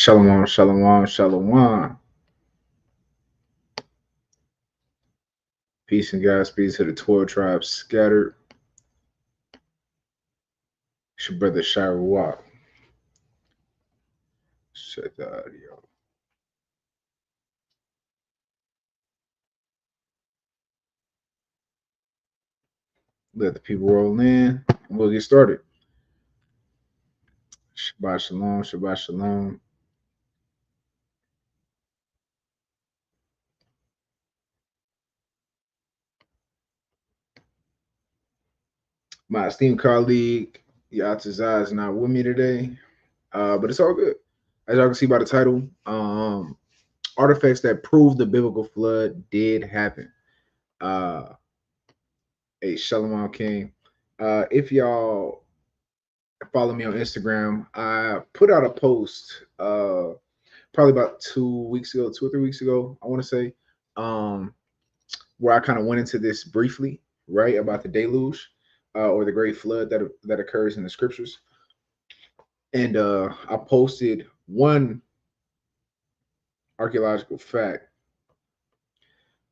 Shalom, shalom, shalom. Peace and Godspeed to the 12 tribes scattered. It's your brother Shira Walk. Check the audio. Let the people roll in and we'll get started. Shabbat shalom, Shabbat shalom. My esteemed colleague, Yatazai, is not with me today, but it's all good. As y'all can see by the title, artifacts that prove the biblical flood did happen. A Shalom King. If y'all follow me on Instagram, I put out a post probably about 2 or 3 weeks ago, I want to say, where I kind of went into this briefly, right, about the deluge or the great flood that occurs in the scriptures. And I posted one archaeological fact,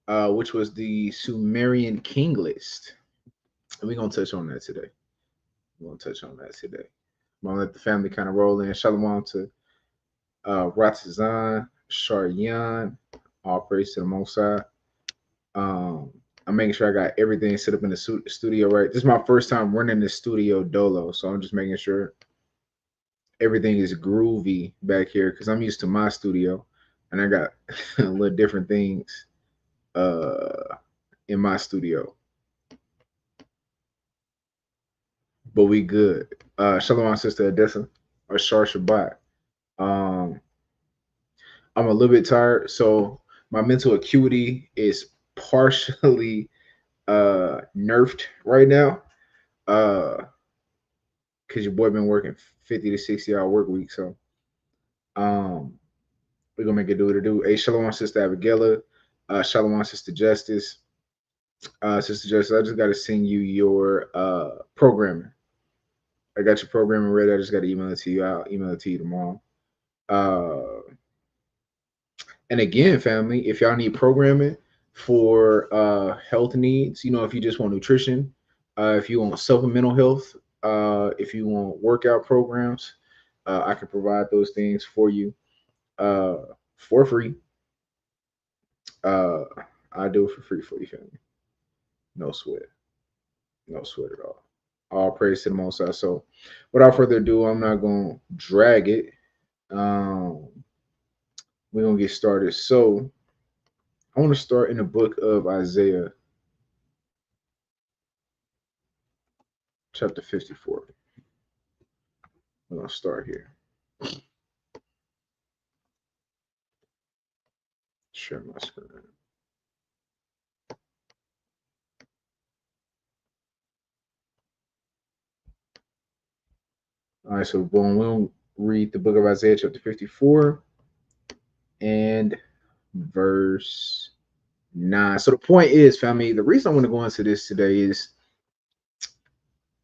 which was the Sumerian king list. And we're going to touch on that today. I'm going to let the family kind of roll in. Shalom to Ratazan, Sharyan, all praise to the Most High. I'm making sure I got everything set up in the studio right. This is my first time running the studio dolo, so I'm just making sure everything is groovy back here because I'm used to my studio, and I got a little different things in my studio. But we good. Shalom, sister Odessa, or Shar Shabbat. I'm a little bit tired, so my mental acuity is partially nerfed right now. Because your boy been working 50 to 60-hour work week, so we're gonna make it do what it do. Hey, shalom, sister Abigail. Shalom, sister Justice. Sister Justice, I just gotta send you your programming. I got your programming ready. I just gotta email it to you. I'll email it to you tomorrow. And again, family, if y'all need programming for health needs, if you just want nutrition, if you want supplemental health, if you want workout programs, I can provide those things for you for free. I do it for free for you, family. No sweat. No sweat at all. All praise to the Most High. So without further ado, I'm not going to drag it. We're going to get started. So I want to start in the book of Isaiah, chapter 54. We're going to start here. Share my screen. All right, so boom, we'll read the book of Isaiah, chapter 54 and verse 9. So the point is, family, the reason I want to go into this today is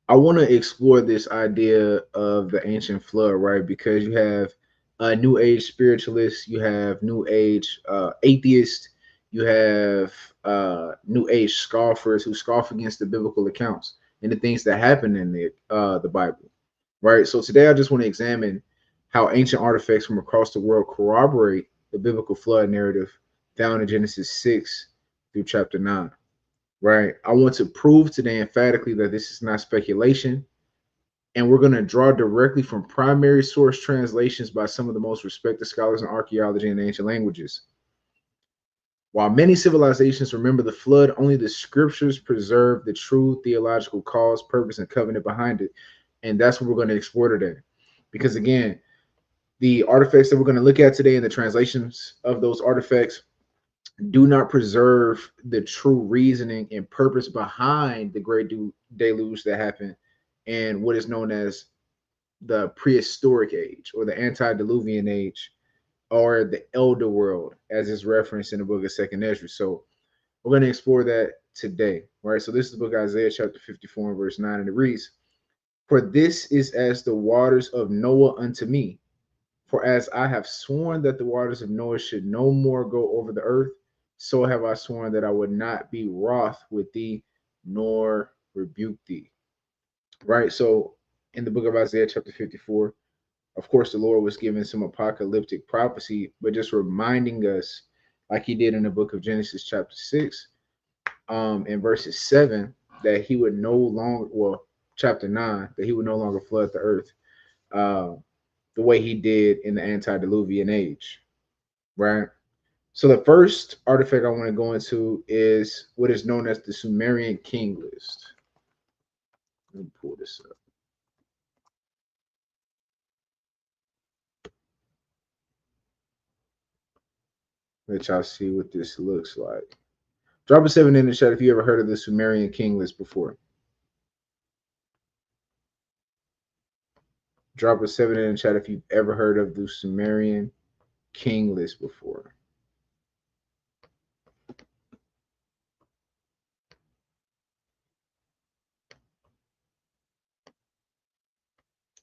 I want to explore this idea of the ancient flood, right? Because you have New Age spiritualists, you have New Age atheists, you have New Age scoffers who scoff against the biblical accounts and the things that happen in the Bible, right? So today I just want to examine how ancient artifacts from across the world corroborate the biblical flood narrative found in Genesis 6 through chapter 9. Right. I want to prove today emphatically that this is not speculation. And we're going to draw directly from primary source translations by some of the most respected scholars in archaeology and ancient languages. While many civilizations remember the flood, only the scriptures preserve the true theological cause, purpose, and covenant behind it. And that's what we're going to explore today. Because again, the artifacts that we're going to look at today and the translations of those artifacts do not preserve the true reasoning and purpose behind the great deluge that happened and what is known as the prehistoric age or the antediluvian age or the elder world, as is referenced in the book of Second Ezra. So we're going to explore that today, right? So this is the book of Isaiah chapter 54 and verse 9, and it reads, "For this is as the waters of Noah unto me, For as I have sworn that the waters of Noah should no more go over the earth, so have I sworn that I would not be wroth with thee, nor rebuke thee. Right? So in the book of Isaiah, chapter 54, of course, the Lord was giving some apocalyptic prophecy, but just reminding us, like he did in the book of Genesis, chapter 6, in verses 7, that he would no longer, well, chapter 9, that he would no longer flood the earth uh, the way he did in the antediluvian age, right? So the first artifact I want to go into is what is known as the Sumerian king list. Let me pull this up. Let y'all see what this looks like. Drop a 7 in the chat if you ever heard of the Sumerian king list before. Drop a 7 in the chat if you've ever heard of the Sumerian king list before.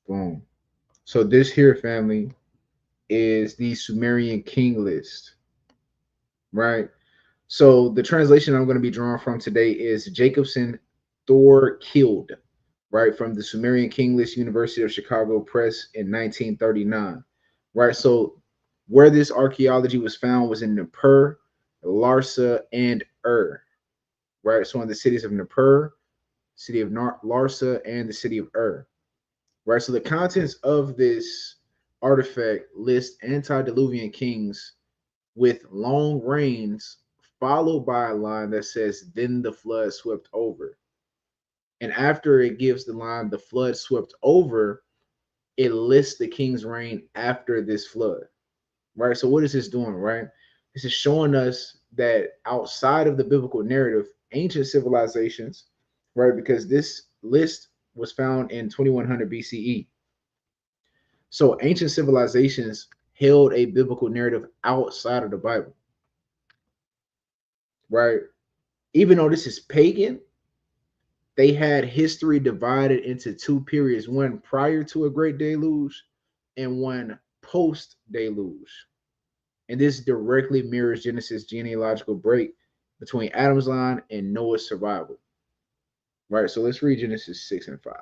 Boom. So this here, family, is the Sumerian king list, right? So the translation I'm going to be drawing from today is Jacobson Thor Killed, right, from the Sumerian king list, University of Chicago Press in 1939, right? So where this archaeology was found was in Nippur, Larsa, and right? So in the cities of Nippur, city of Larsa, and the city of right? So the contents of this artifact list antediluvian kings with long reigns, followed by a line that says, "Then the flood swept over." And after it gives the line, "The flood swept over," it lists the king's reign after this flood, right? So what is this doing, right? This is showing us that outside of the biblical narrative, ancient civilizations, right? Because this list was found in 2100 BCE. So ancient civilizations held a biblical narrative outside of the Bible, right? Even though this is pagan, they had history divided into two periods, one prior to a great deluge and one post deluge. And this directly mirrors Genesis' genealogical break between Adam's line and Noah's survival. Right, so let's read Genesis 6 and 5.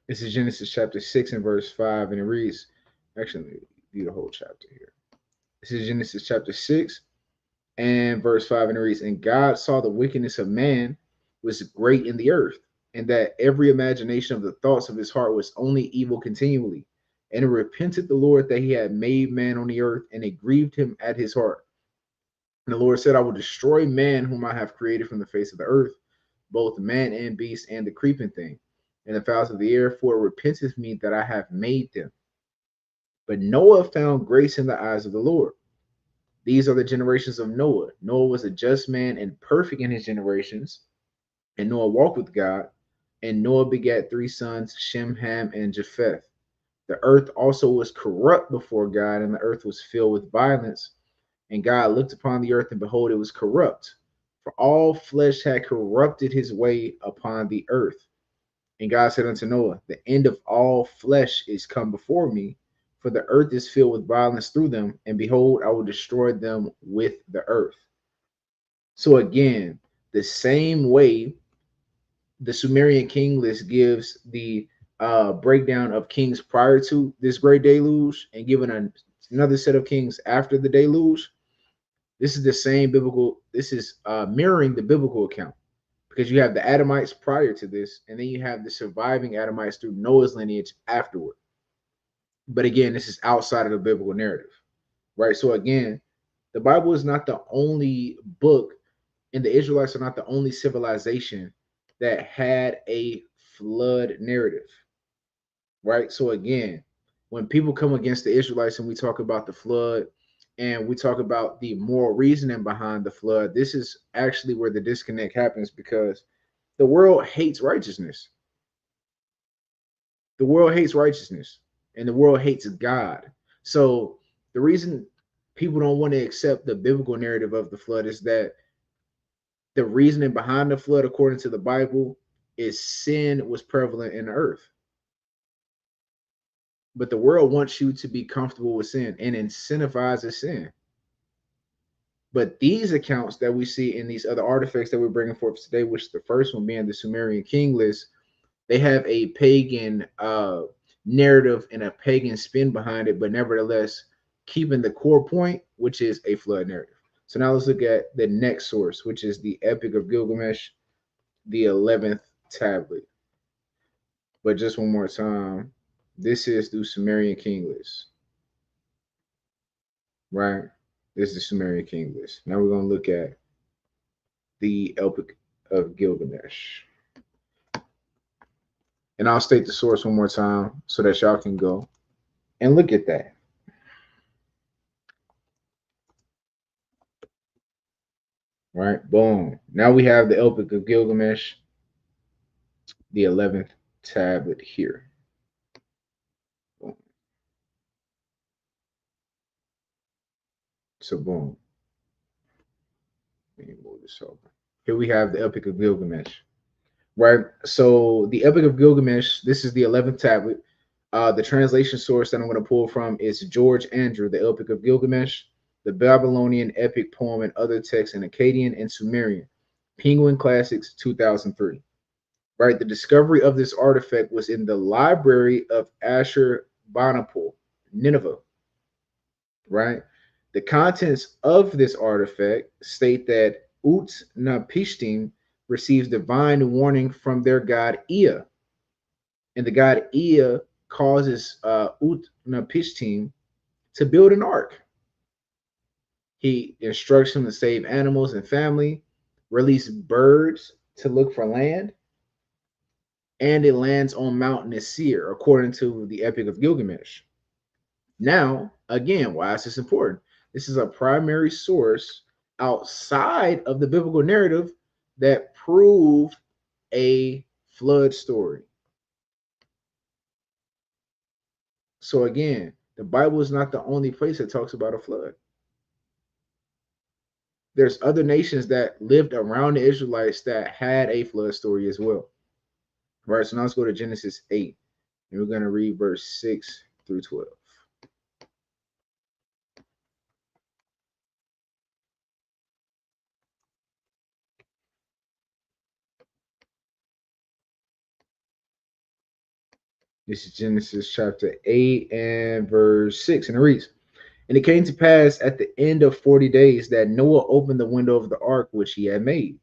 This is Genesis chapter 6 and verse 5, and it reads, actually, read the whole chapter here. This is Genesis chapter 6 and verse 5, and it reads, "And God saw the wickedness of man was great in the earth, and that every imagination of the thoughts of his heart was only evil continually. And it repented the Lord that he had made man on the earth, and it grieved him at his heart. And the Lord said, I will destroy man whom I have created from the face of the earth, both man and beast, and the creeping thing, and the fowls of the air, for it repenteth me that I have made them. But Noah found grace in the eyes of the Lord. These are the generations of Noah. Noah was a just man and perfect in his generations. And Noah walked with God. And Noah begat three sons, Shem, Ham, and Japheth. The earth also was corrupt before God, and the earth was filled with violence. And God looked upon the earth, and behold, it was corrupt. For all flesh had corrupted his way upon the earth. And God said unto Noah, the end of all flesh is come before me, for the earth is filled with violence through them, and behold, I will destroy them with the earth. So again, the same way the Sumerian king list gives the breakdown of kings prior to this great deluge and given another set of kings after the deluge. This is the same biblical, this is mirroring the biblical account, because you have the Adamites prior to this, and then you have the surviving Adamites through Noah's lineage afterward. But again, this is outside of the biblical narrative, right? So again, the Bible is not the only book, and the Israelites are not the only civilization that had a flood narrative, right? So again, when people come against the Israelites and we talk about the flood and we talk about the moral reasoning behind the flood, this is actually where the disconnect happens, because the world hates righteousness. The world hates righteousness, and the world hates God. So the reason people don't want to accept the biblical narrative of the flood is that The reasoning behind the flood, according to the Bible, is sin was prevalent in the earth. But the world wants you to be comfortable with sin and incentivizes sin. But these accounts that we see in these other artifacts that we're bringing forth today, which the first one being the Sumerian king list, they have a pagan narrative and a pagan spin behind it, but nevertheless keeping the core point, which is a flood narrative. So now let's look at the next source, which is the Epic of Gilgamesh, the 11th tablet. But just one more time, this is the Sumerian king list, right? This is the Sumerian king list. Now we're going to look at the Epic of Gilgamesh. And I'll state the source one more time so that y'all can go and look at that. Right, boom. Now we have the Epic of Gilgamesh, the 11th tablet here. Boom. So boom. Let me move this over. Here we have the Epic of Gilgamesh. Right. So the Epic of Gilgamesh, this is the 11th tablet. The translation source that I'm going to pull from is George Andrew, the Epic of Gilgamesh, the Babylonian epic poem and other texts in Akkadian and Sumerian. Penguin Classics, 2003. Right. The discovery of this artifact was in the library of Ashurbanipal, Nineveh. Right. The contents of this artifact state that Utnapishtim receives divine warning from their god Ea. And the god Ea causes Utnapishtim to build an ark. He instructs him to save animals and family, release birds to look for land, and it lands on Mount Nisir, according to the Epic of Gilgamesh. Now, again, why is this important? This is a primary source outside of the biblical narrative that prove a flood story. So again, the Bible is not the only place that talks about a flood. There's other nations that lived around the Israelites that had a flood story as well. Right, so now let's go to Genesis 8, and we're going to read verse 6 through 12. This is Genesis chapter 8 and verse 6, and it reads, "And it came to pass at the end of 40 days that Noah opened the window of the ark which he had made.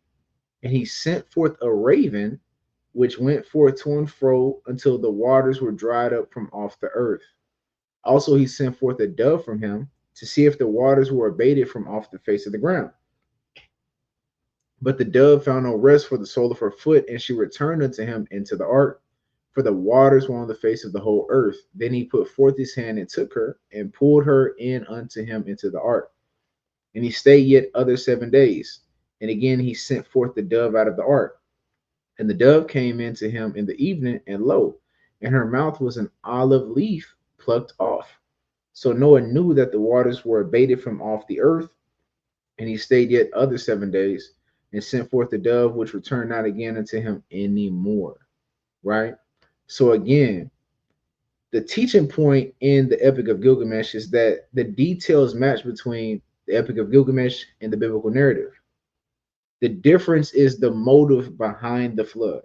And he sent forth a raven, which went forth to and fro until the waters were dried up from off the earth. Also he sent forth a dove from him to see if the waters were abated from off the face of the ground. But the dove found no rest for the sole of her foot, and she returned unto him into the ark, for the waters were on the face of the whole earth. Then he put forth his hand and took her, and pulled her in unto him into the ark. And he stayed yet other 7 days. And again he sent forth the dove out of the ark. And the dove came in to him in the evening, and lo, in her mouth was an olive leaf plucked off. So Noah knew that the waters were abated from off the earth. And he stayed yet other 7 days, and sent forth the dove, which returned not again unto him any more." Right? So again, the teaching point in the Epic of Gilgamesh is that the details match between the Epic of Gilgamesh and the biblical narrative. The difference is the motive behind the flood,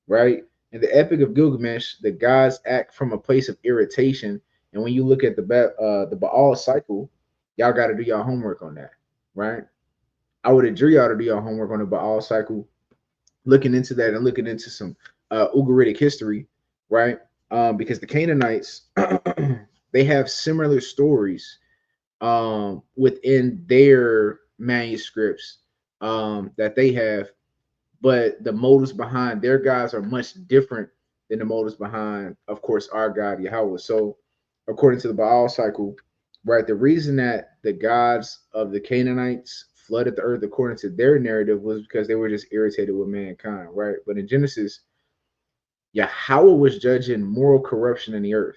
right? In the Epic of Gilgamesh, the gods act from a place of irritation, and when you look at the Baal cycle, y'all got to do your homework on that, right? I would adjure y'all to do your homework on the Baal cycle, looking into that and looking into some Ugaritic history, right? Because the Canaanites they have similar stories within their manuscripts that they have, but the motives behind their gods are much different than the motives behind, of course, our God Yahweh. So, according to the Baal cycle, right, the reason that the gods of the Canaanites flooded the earth, according to their narrative, was because they were just irritated with mankind, right? But in Genesis, Yahweh was judging moral corruption in the earth.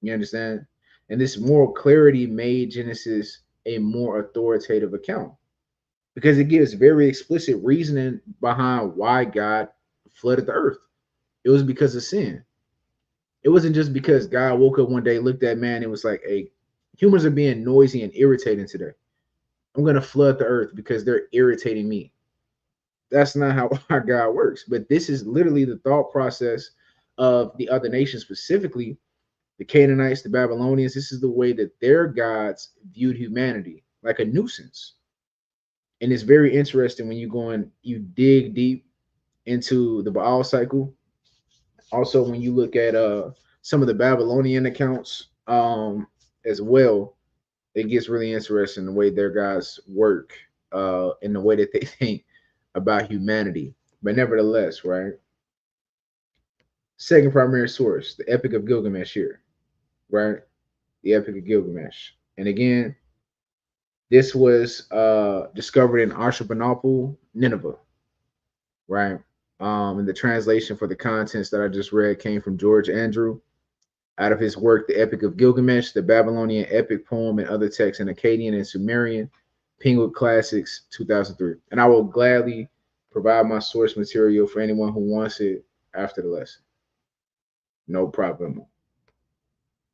You understand? And this moral clarity made Genesis a more authoritative account. because it gives very explicit reasoning behind why God flooded the earth. It was because of sin. It wasn't just because God woke up one day, looked at man, and was like, "Hey, humans are being noisy and irritating today. I'm gonna flood the earth because they're irritating me." That's not how our God works. But this is literally the thought process of the other nations, specifically the Canaanites, the Babylonians. This is the way that their gods viewed humanity, like a nuisance. And it's very interesting when you go and you dig deep into the Baal cycle. Also, when you look at some of the Babylonian accounts as well, it gets really interesting the way their gods work and the way that they think about humanity. But nevertheless, right? Second primary source, the Epic of Gilgamesh here, right? The Epic of Gilgamesh. And again, this was discovered in Ashurbanipal, Nineveh, right? And the translation for the contents that I just read came from George Andrew out of his work, The Epic of Gilgamesh, the Babylonian epic poem, and other texts in Akkadian and Sumerian, Penguin Classics, 2003. And I will gladly provide my source material for anyone who wants it after the lesson. No problem.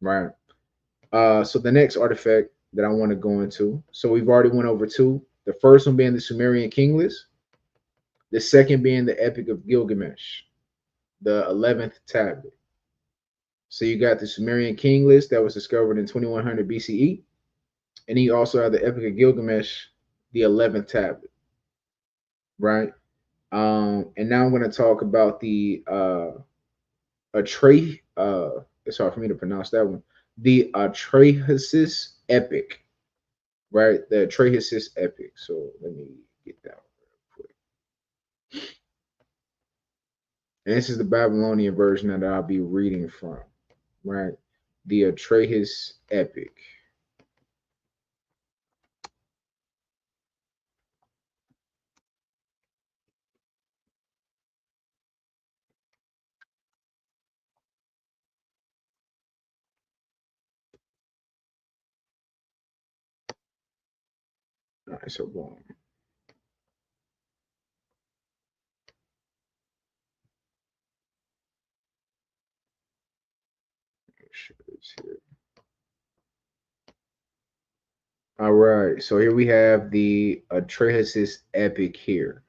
Right. So the next artifact that I want to go into. So we've already went over two. The first one being the Sumerian king list. The second being the Epic of Gilgamesh, the 11th tablet. So you got the Sumerian king list that was discovered in 2100 BCE. And you also have the Epic of Gilgamesh, the 11th tablet, right? And now I'm going to talk about the it's hard for me to pronounce that one. The Atrahasis epic, right? The Atrahasis epic. So let me get that one real quick. And this is the Babylonian version that I'll be reading from, right? The Atrahasis epic. All right, so boom. Here. All right, so here we have the Atrahasis epic here.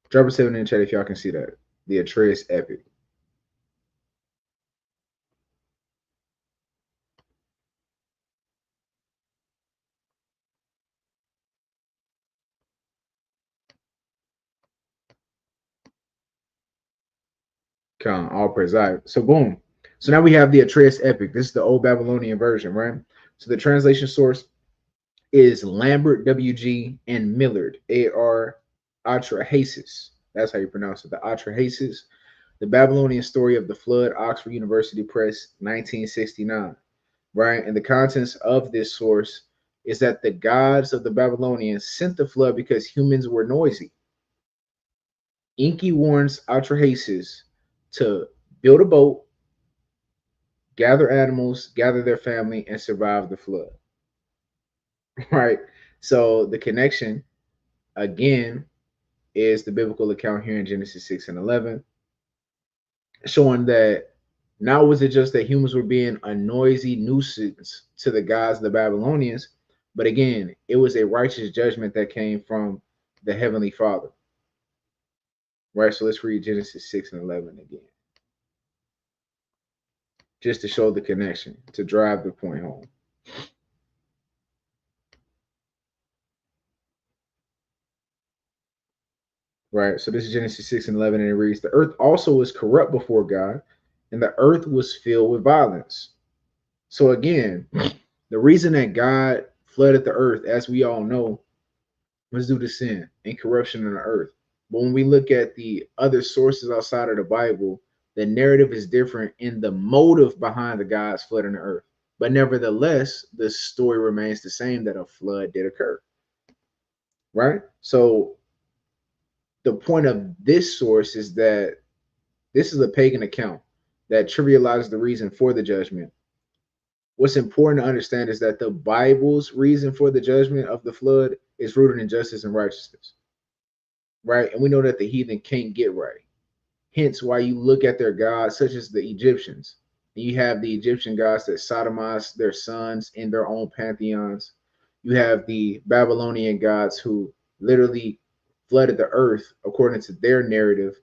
Drop a 7 in the chat if y'all can see that. The Atrahasis epic. All praise. All right. So boom. So now we have the Atrahasis epic. This is the old Babylonian version, right? So the translation source is Lambert W.G. and Millard A.R. Atrahasis. That's how you pronounce it. The Atrahasis, the Babylonian story of the flood, Oxford University Press, 1969. Right, and the contents of this source is that the gods of the Babylonians sent the flood because humans were noisy. Enki warns Atrahasis to build a boat, gather animals, gather their family, and survive the flood. Right. So the connection again is the biblical account here in Genesis 6 and 11, showing that not was it just that humans were being a noisy nuisance to the gods of the Babylonians, but again, it was a righteous judgment that came from the Heavenly Father. Right. So let's read Genesis 6 and 11 again, just to show the connection, to drive the point home. Right. So this is Genesis 6 and 11, and it reads, the earth also was corrupt before God, and the earth was filled with violence. So again, the reason that God flooded the earth, as we all know, was due to sin and corruption in the earth. But when we look at the other sources outside of the Bible, the narrative is different in the motive behind the God's flooding the earth. But nevertheless, the story remains the same, that a flood did occur. Right? So the point of this source is that this is a pagan account that trivializes the reason for the judgment, what's important to understand is that the Bible's reason for the judgment of the flood is rooted in justice and righteousness, right? And we know that the heathen can't get right. Hence why you look at their gods, such as the Egyptians, and you have the Egyptian gods that sodomize their sons in their own pantheons. You have the Babylonian gods who literally flooded the earth according to their narrative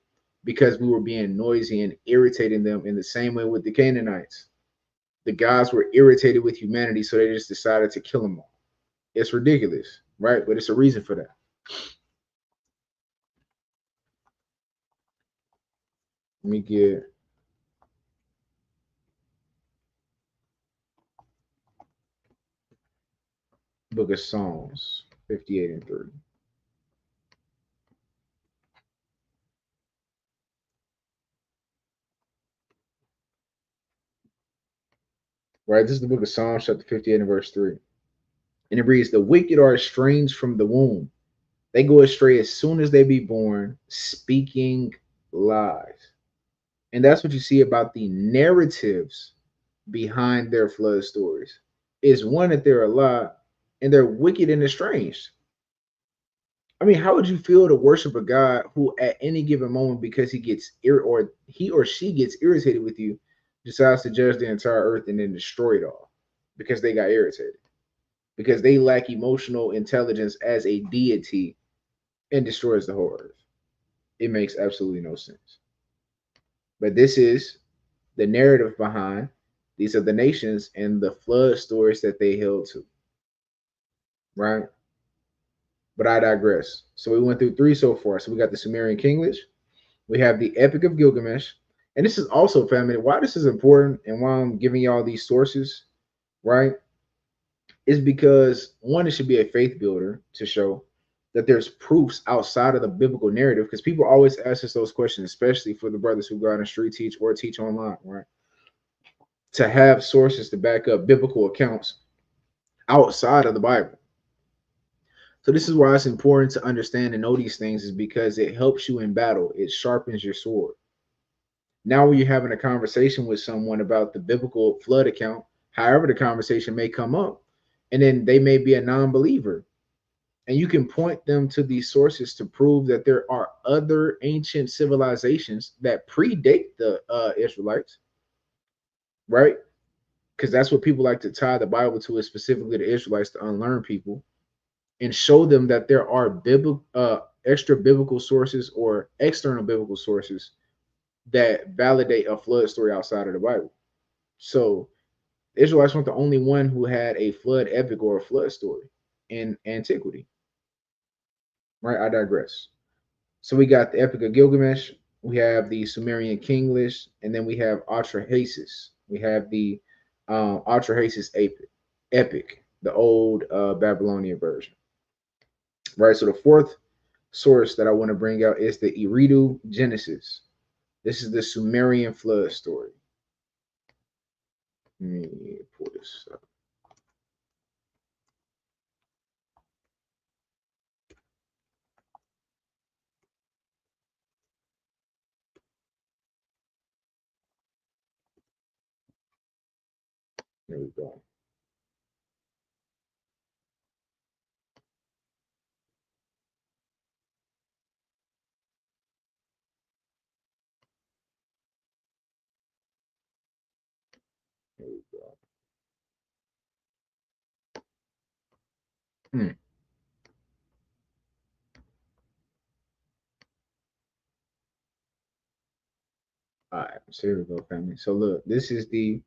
because we were being noisy and irritating them in the same way with the Canaanites. The gods were irritated with humanity, so they just decided to kill them all. It's ridiculous, right? But it's a reason for that. Let me get Book of Psalms 58 and 3. Right? This is the book of Psalms, chapter 58 and verse 3. And it reads, the wicked are estranged from the womb. They go astray as soon as they be born, speaking lies. And that's what you see about the narratives behind their flood stories. Is one, that they're a lie and they're wicked and estranged. I mean, how would you feel to worship a God who at any given moment, because he or she gets irritated with you, decides to judge the entire earth and then destroy it all because they got irritated? Because they lack emotional intelligence as a deity and destroys the whole earth. It makes absolutely no sense. But this is the narrative behind these are the nations and the flood stories that they held to, right? But I digress. So we went through three so far. So we got the Sumerian King List, we have the Epic of Gilgamesh, and this is also, family, why this is important and why I'm giving y'all these sources, right? Is because one, it should be a faith builder to show that there's proofs outside of the biblical narrative, because people always ask us those questions, especially for the brothers who go out and street teach or teach online, right? To have sources to back up biblical accounts outside of the Bible. So this is why it's important to understand and know these things, is because it helps you in battle. It sharpens your sword. Now when you're having a conversation with someone about the biblical flood account, however the conversation may come up, and then they may be a non-believer, and you can point them to these sources to prove that there are other ancient civilizations that predate the Israelites, right? Because that's what people like to tie the Bible to, is specifically the Israelites, to unlearn people and show them that there are extra biblical sources or external biblical sources that validate a flood story outside of the Bible. So Israelites weren't the only one who had a flood epic or a flood story in antiquity, right? I digress. So we got the Epic of Gilgamesh, we have the Sumerian King List, and then we have Atrahasis. We have the Atrahasis epic, the old Babylonian version, right? So the fourth source that I want to bring out is the Eridu Genesis. This is the Sumerian flood story. Let me pull this up. There we go. There we go. Hmm. All right, so here we go, family. So look, this is the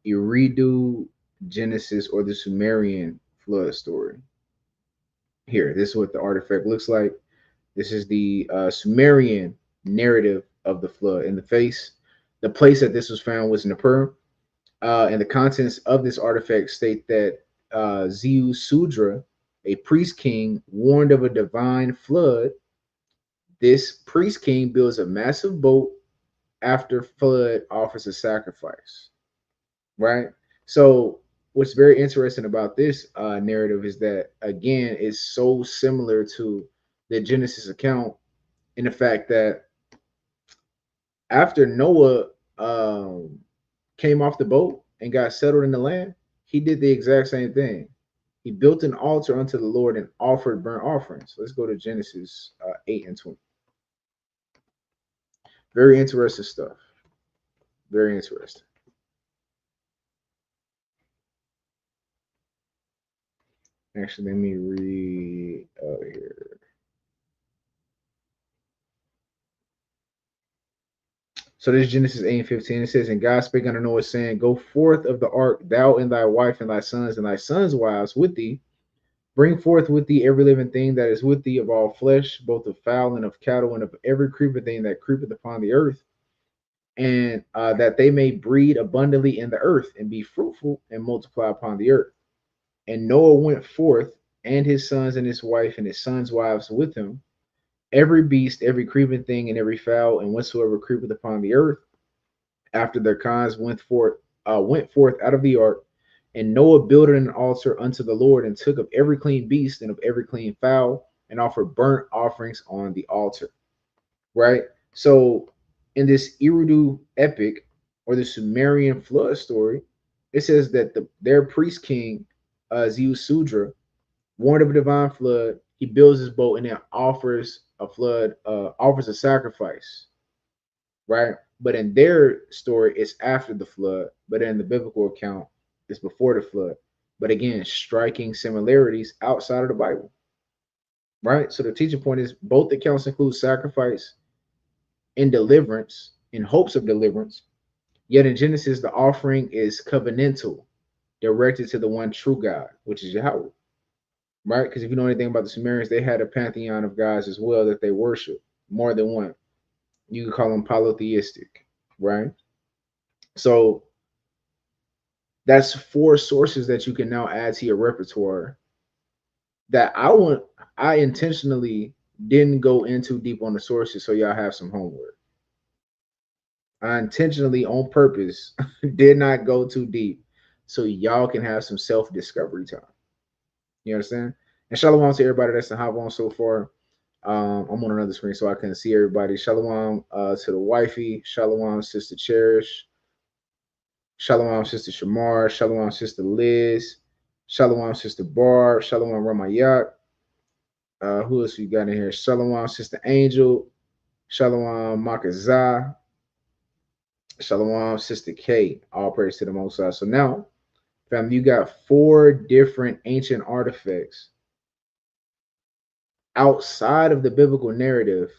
Eridu Genesis, or the Sumerian flood story. Here, this is what the artifact looks like. This is the Sumerian narrative of the flood. In the face, the place that this was found was Nippur, and the contents of this artifact state that Zeus Sudra, a priest king, warned of a divine flood. This priest king builds a massive boat after flood offers a sacrifice, right? So what's very interesting about this narrative is that, again, it's so similar to the Genesis account, in the fact that after Noah came off the boat and got settled in the land, he did the exact same thing. He built an altar unto the Lord and offered burnt offerings. Let's go to Genesis 8 and 20. Very interesting stuff. Very interesting. Actually, let me read here. So this is Genesis 8 and 15. It says, and God spake unto Noah, saying, go forth of the ark, thou and thy wife and thy sons' wives with thee. Bring forth with thee every living thing that is with thee of all flesh, both of fowl and of cattle, and of every creeping thing that creepeth upon the earth, and that they may breed abundantly in the earth, and be fruitful and multiply upon the earth. And Noah went forth, and his sons and his wife and his sons' wives with him, every beast, every creeping thing, and every fowl, and whatsoever creepeth upon the earth, after their kinds went forth out of the ark. And Noah builded an altar unto the Lord, and took of every clean beast and of every clean fowl, and offered burnt offerings on the altar. Right? So in this Eridu epic, or the Sumerian flood story, it says that their priest king, Zeusudra, warned of a divine flood. He builds his boat and then offers a sacrifice, right? But in their story, it's after the flood. But in the biblical account, it's before the flood. But again, striking similarities outside of the Bible, right? So the teaching point is both accounts include sacrifice and deliverance in hopes of deliverance. Yet in Genesis, the offering is covenantal, directed to the one true God, which is Yahweh, right? Because if you know anything about the Sumerians, they had a pantheon of gods as well that they worship, more than one. You could call them polytheistic, right? So that's four sources that you can now add to your repertoire that I intentionally didn't go into deep on the sources so y'all have some homework. I intentionally on purpose did not go too deep so y'all can have some self-discovery time. You understand? And shalom to everybody that's in hop on so far. I'm on another screen so I can see everybody. Shalom to the wifey. Shalom, Sister Cherish. Shalom, Sister Shamar. Shalom, Sister Liz. Shalom, Sister Barb. Shalom, Ramayat. Who else we got in here? Shalom, Sister Angel. Shalom, Makazah. Shalom, Sister K. All praise to the Most High. So now, fam, you got four different ancient artifacts outside of the biblical narrative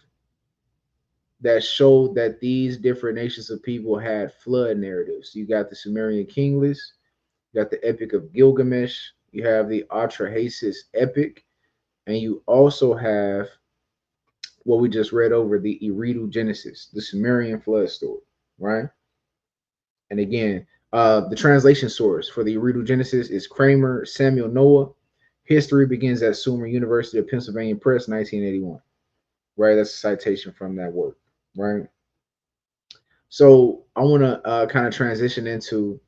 that showed that these different nations of people had flood narratives. You got the Sumerian king list, you got the Epic of Gilgamesh, you have the Atrahasis epic, and you also have what we just read over, the Eridu Genesis, the Sumerian flood story, right? And again, the translation source for the Eridu Genesis is Kramer Samuel Noah. History begins at Sumerian University of Pennsylvania Press, 1981. Right, that's a citation from that work. Right. So I want to kind of transition into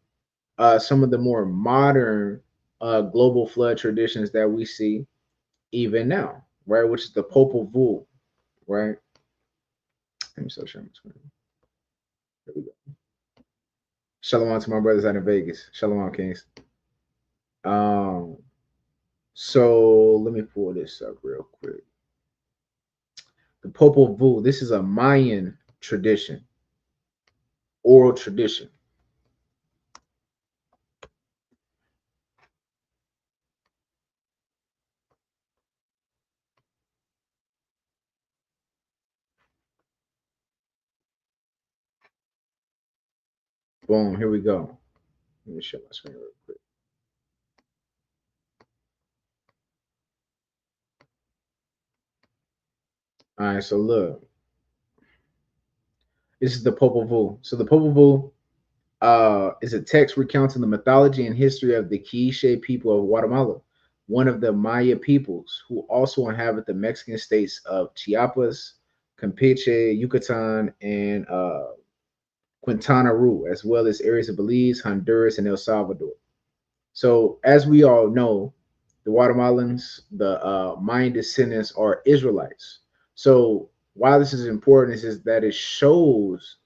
some of the more modern global flood traditions that we see even now, right? Which is the Popol Vuh, right? Let me show my screen. There we go. Shalom to my brothers out in Vegas. Shalom, Kings. So let me pull this up real quick. The Popol Vuh. This is a Mayan tradition, oral tradition. Boom, here we go. Let me share my screen real quick. All right, so look. This is the Popol Vuh. So the Popol Vuh is a text recounting the mythology and history of the Quiche people of Guatemala, one of the Maya peoples who also inhabit the Mexican states of Chiapas, Campeche, Yucatan, and Quintana Roo, as well as areas of Belize, Honduras, and El Salvador. So, as we all know, the Guatemalans, the Mayan descendants, are Israelites. So, why this is important is that it shows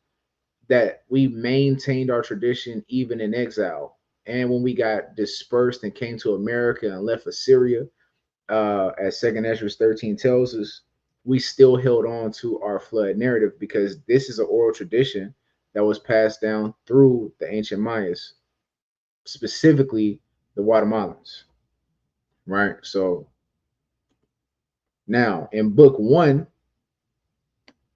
that we maintained our tradition even in exile. And when we got dispersed and came to America and left Assyria, as Second Ezra 13 tells us, we still held on to our flood narrative because this is an oral tradition that was passed down through the ancient Mayas, specifically the Guatemalans, right? So now in book one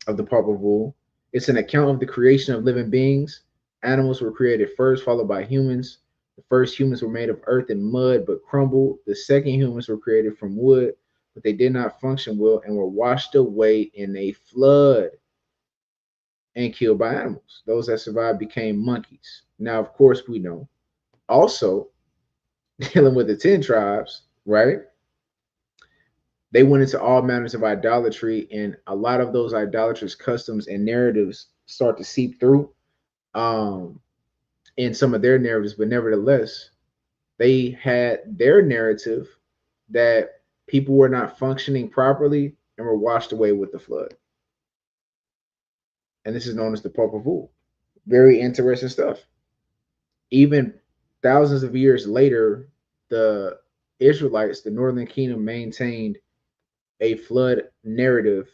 of the Papal Bull, it's an account of the creation of living beings. Animals were created first, followed by humans. The first humans were made of earth and mud, but crumbled. The second humans were created from wood, but they did not function well and were washed away in a flood and killed by animals. Those that survived became monkeys. Now, of course, we know also dealing with the 10 tribes, right? They went into all manners of idolatry, and a lot of those idolatrous customs and narratives start to seep through um, in some of their narratives. But nevertheless, they had their narrative that people were not functioning properly and were washed away with the flood. And this is known as the Popol Vuh. Very interesting stuff. Even thousands of years later, the Israelites, the Northern Kingdom, maintained a flood narrative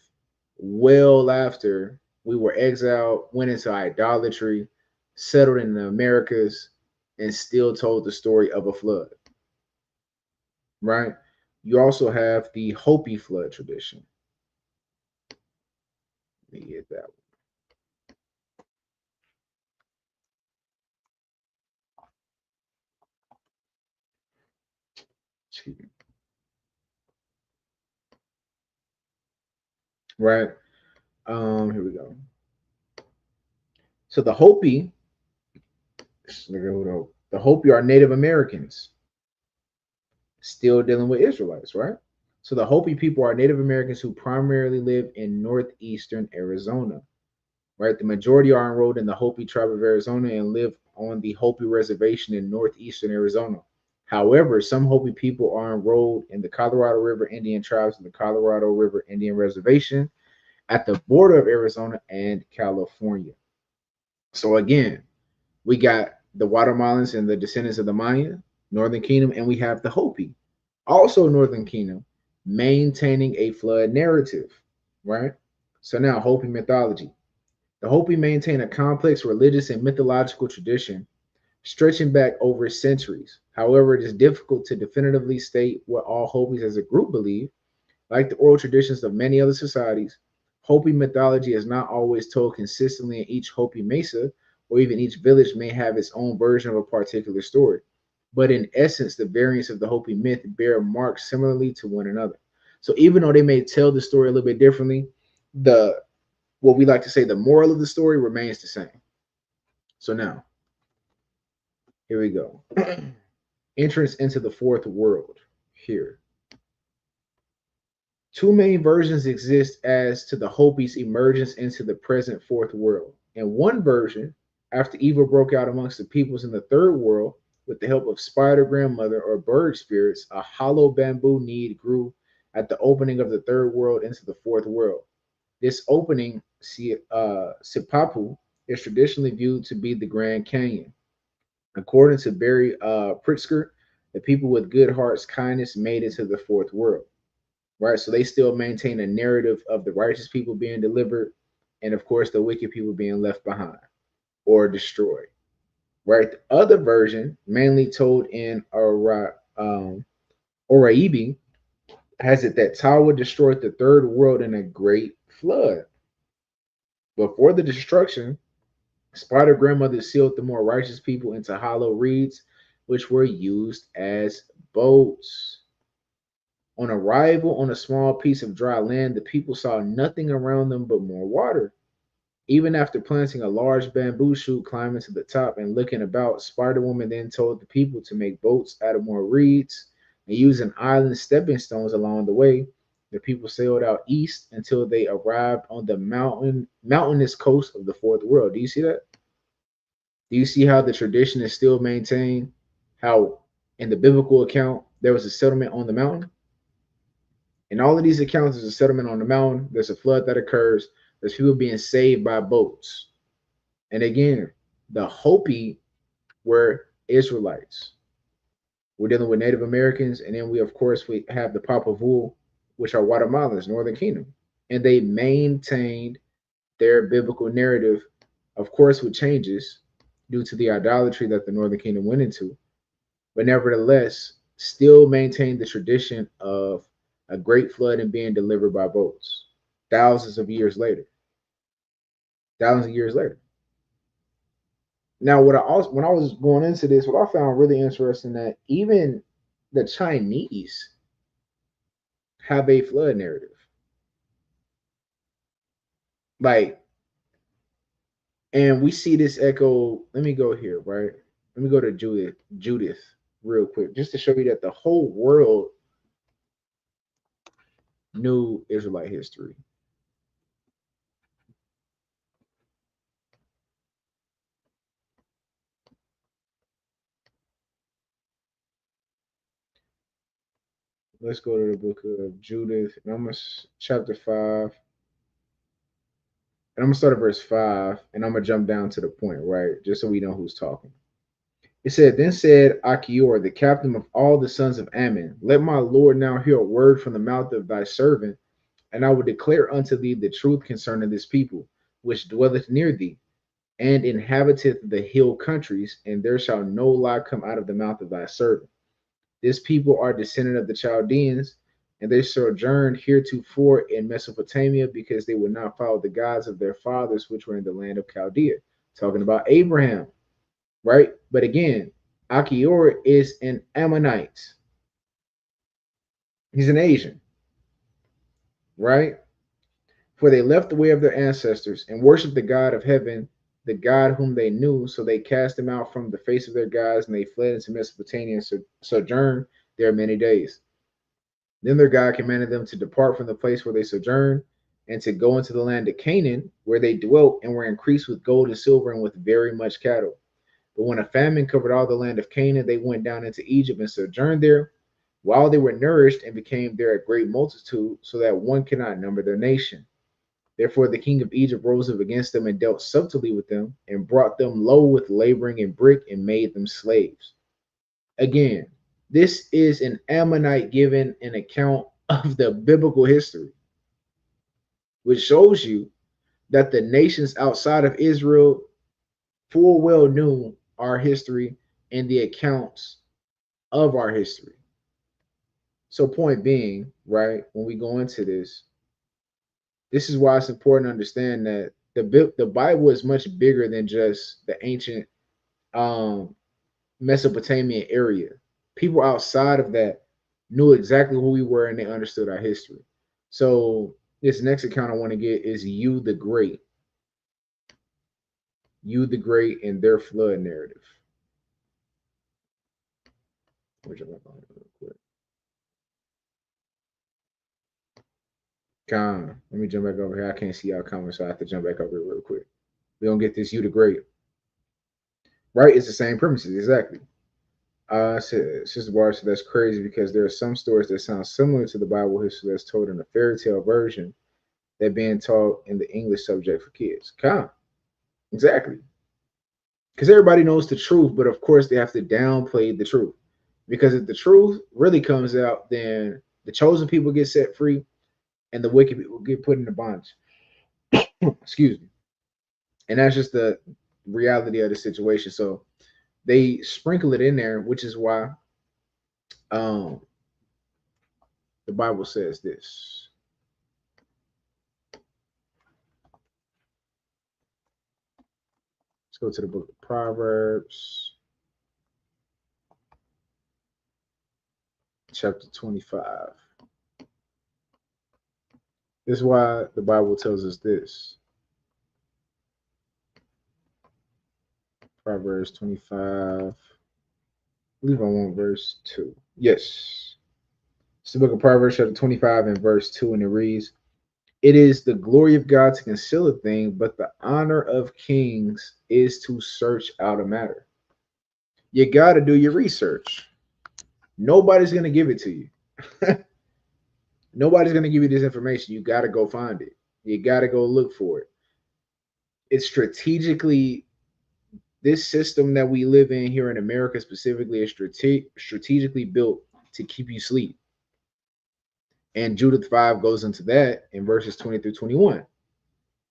well after we were exiled, went into idolatry, settled in the Americas, and still told the story of a flood. Right? You also have the Hopi flood tradition. Let me get that one. Right? Here we go. So the Hopi, the Hopi are Native Americans, still dealing with Israelites, right? So the Hopi people are Native Americans who primarily live in northeastern Arizona, right? The majority are enrolled in the Hopi tribe of Arizona and live on the Hopi reservation in northeastern Arizona. However, some Hopi people are enrolled in the Colorado River Indian tribes of the Colorado River Indian Reservation at the border of Arizona and California. So again, we got the Guatemalans and the descendants of the Maya, Northern Kingdom, and we have the Hopi, also Northern Kingdom, maintaining a flood narrative, right? So now Hopi mythology. The Hopi maintain a complex religious and mythological tradition stretching back over centuries. However, it is difficult to definitively state what all Hopis as a group believe. Like the oral traditions of many other societies, Hopi mythology is not always told consistently, and each Hopi mesa or even each village may have its own version of a particular story. But in essence, the variants of the Hopi myth bear marks similarly to one another. So even though they may tell the story a little bit differently, the what we like to say the moral of the story remains the same. So now, here we go. Entrance into the fourth world. Here. Two main versions exist as to the Hopi's emergence into the present fourth world. In one version, after evil broke out amongst the peoples in the third world, with the help of spider grandmother or bird spirits, a hollow bamboo need grew at the opening of the third world into the fourth world. This opening, Sipapu, is traditionally viewed to be the Grand Canyon. According to Barry Pritzker, the people with good hearts, kindness made it to the fourth world. Right, so they still maintain a narrative of the righteous people being delivered, and of course the wicked people being left behind or destroyed. Right, the other version, mainly told in Oraibi, has it that Tawa destroyed the third world in a great flood. Before the destruction, Spider Grandmother sealed the more righteous people into hollow reeds, which were used as boats. On arrival on a small piece of dry land, the people saw nothing around them but more water. Even after planting a large bamboo shoot, climbing to the top and looking about, Spider Woman then told the people to make boats out of more reeds and using island stepping stones along the way. The people sailed out east until they arrived on the mountainous coast of the fourth world. Do you see that? Do you see how the tradition is still maintained? How in the biblical account there was a settlement on the mountain? In all of these accounts, there's a settlement on the mountain, there's a flood that occurs, there's people being saved by boats. And again, the Hopi were Israelites. We're dealing with Native Americans, and then we have the Papavu, which are Guatemalans, Northern Kingdom, and they maintained their biblical narrative, of course, with changes due to the idolatry that the Northern Kingdom went into, but nevertheless, still maintained the tradition of a great flood and being delivered by boats thousands of years later. Thousands of years later. Now, when I was going into this, what I found really interesting that even the Chinese have a flood narrative. Like, and we see this echo. Let me go here, right? Let me go to Judith real quick, just to show you that the whole world knew Israelite history. Let's go to the book of Judith, and I'm gonna chapter 5, and I'm gonna start at verse 5, and I'm gonna jump down to the point, right? Just so we know who's talking. It said, Then said Achior, the captain of all the sons of Ammon, Let my Lord now hear a word from the mouth of thy servant, and I will declare unto thee the truth concerning this people, which dwelleth near thee, and inhabiteth the hill countries, and there shall no lie come out of the mouth of thy servant. This people are descendant of the Chaldeans, and they sojourned heretofore in Mesopotamia because they would not follow the gods of their fathers, which were in the land of Chaldea. Talking about Abraham, right? But again, Achior is an Ammonite. He's an Asian, right? For they left the way of their ancestors and worshiped the God of heaven, the God whom they knew. So they cast them out from the face of their gods, and they fled into Mesopotamia and sojourned there many days. Then their God commanded them to depart from the place where they sojourned, and to go into the land of Canaan, where they dwelt and were increased with gold and silver and with very much cattle. But when a famine covered all the land of Canaan, they went down into Egypt and sojourned there, while they were nourished and became there a great multitude, so that one cannot number their nation. Therefore the king of Egypt rose up against them and dealt subtly with them, and brought them low with laboring in brick, and made them slaves. Again, this is an Ammonite giving an account of the biblical history, which shows you that the nations outside of Israel full well knew our history and the accounts of our history. So, point being, right, when we go into this is why it's important to understand that the Bible is much bigger than just the ancient um, Mesopotamian area. People outside of that knew exactly who we were and they understood our history. So this next account I want to get is you the Great. You the Great and their flood narrative. Which I'm real quick. Let me jump back over here. I can't see y'all comments, so I have to jump back over here real quick. We're gonna get this you the Great. Right? It's the same premises, exactly. Sister Barr said that's crazy because there are some stories that sound similar to the Bible history that's told in a fairy tale version that being taught in the English subject for kids. Exactly. Because everybody knows the truth, but of course they have to downplay the truth. Because if the truth really comes out, then the chosen people get set free and the wicked people get put into bondage. Excuse me. And that's just the reality of the situation. So they sprinkle it in there, which is why um, the Bible says this. Let's go to the book of Proverbs, chapter 25. This is why the Bible tells us this. Proverbs 25. I believe I want verse 2. Yes. It's the book of Proverbs, chapter 25, and verse 2, and it reads, It is the glory of God to conceal a thing, but the honor of kings is to search out a matter. You got to do your research. Nobody's going to give it to you. Nobody's going to give you this information. You got to go find it. You got to go look for it. It's strategically, this system that we live in here in America specifically is strategically built to keep you asleep. And Judith 5 goes into that in verses 20 through 21,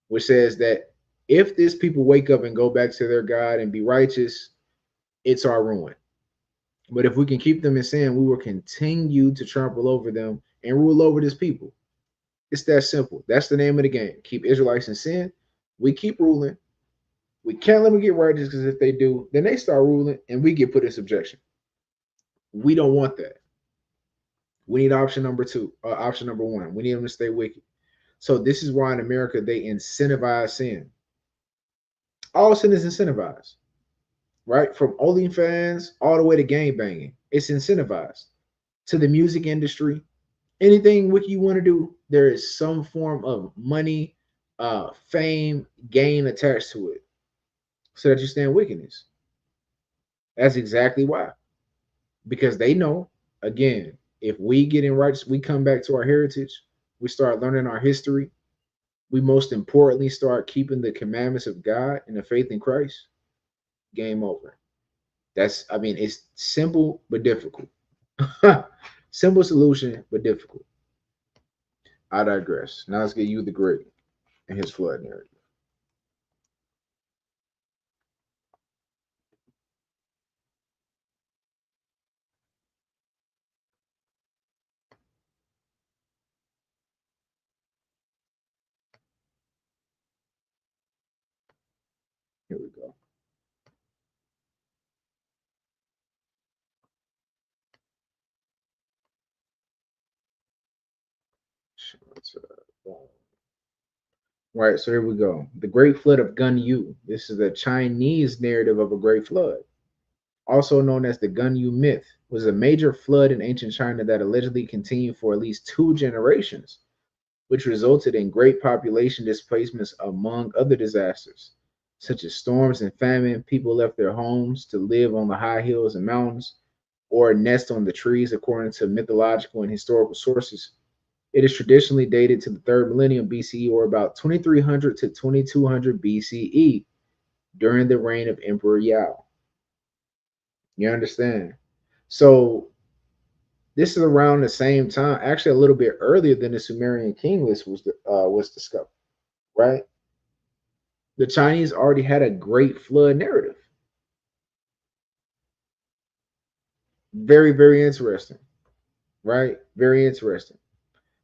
which says that if this people wake up and go back to their God and be righteous, it's our ruin. But if we can keep them in sin, we will continue to trample over them and rule over this people. It's that simple. That's the name of the game. Keep Israelites in sin. We keep ruling. We can't let them get righteous, because if they do, then they start ruling and we get put in subjection. We don't want that. We need option number two, option number one. We need them to stay wicked. So this is why in America they incentivize sin. All sin is incentivized, right? From OnlyFans all the way to gang banging, it's incentivized. To the music industry, anything wicked you want to do, there is some form of money, fame, gain attached to it, so that you stand wickedness. That's exactly why. Because they know, again, if we get in righteous, we come back to our heritage, we start learning our history, we most importantly start keeping the commandments of God and the faith in Christ, game over. I mean, it's simple but difficult. Simple solution, but difficult. I digress. Now let's get you the great and his flood narrative. Here we go. Right, so here we go. The Great Flood of Gun Yu. This is the Chinese narrative of a great flood, also known as the Gun Yu myth, was a major flood in ancient China that allegedly continued for at least 2 generations, which resulted in great population displacements among other disasters, such as storms and famine. People left their homes to live on the high hills and mountains or nest on the trees, according to mythological and historical sources. It is traditionally dated to the third millennium BCE, or about 2300 to 2200 BCE, during the reign of Emperor Yao. You understand? So this is around the same time, actually a little bit earlier than the Sumerian king list was discovered, right? The Chinese already had a great flood narrative. Very, very interesting, right? Very interesting.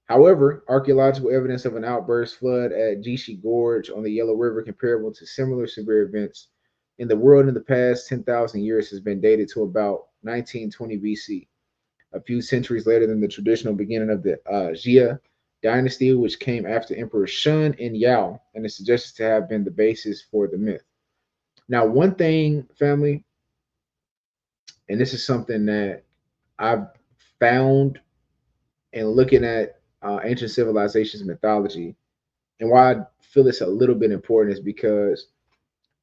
However, archaeological evidence of an outburst flood at Jishi Gorge on the Yellow River, comparable to similar severe events in the world in the past 10,000 years, has been dated to about 1920 BC, a few centuries later than the traditional beginning of the Jia dynasty, which came after Emperor Shun and Yao, and is suggested to have been the basis for the myth. Now, one thing, family, and this is something that I've found in looking at ancient civilizations mythology, and why I feel it's a little bit important, is because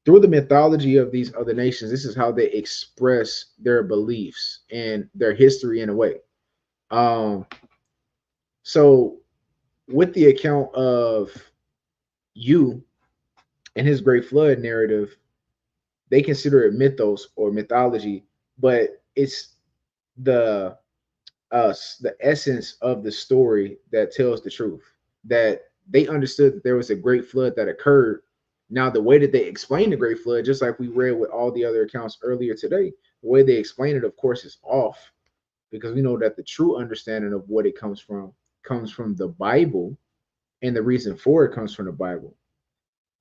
through the mythology of these other nations, this is how they express their beliefs and their history in a way. Um, so, with the account of you and his great flood narrative, they consider it mythos or mythology, but it's the the essence of the story that tells the truth. That they understood that there was a great flood that occurred. Now, the way that they explain the great flood, just like we read with all the other accounts earlier today, the way they explain it, of course, is off, because we know that the true understanding of what it comes from the Bible, and the reason for it comes from the Bible.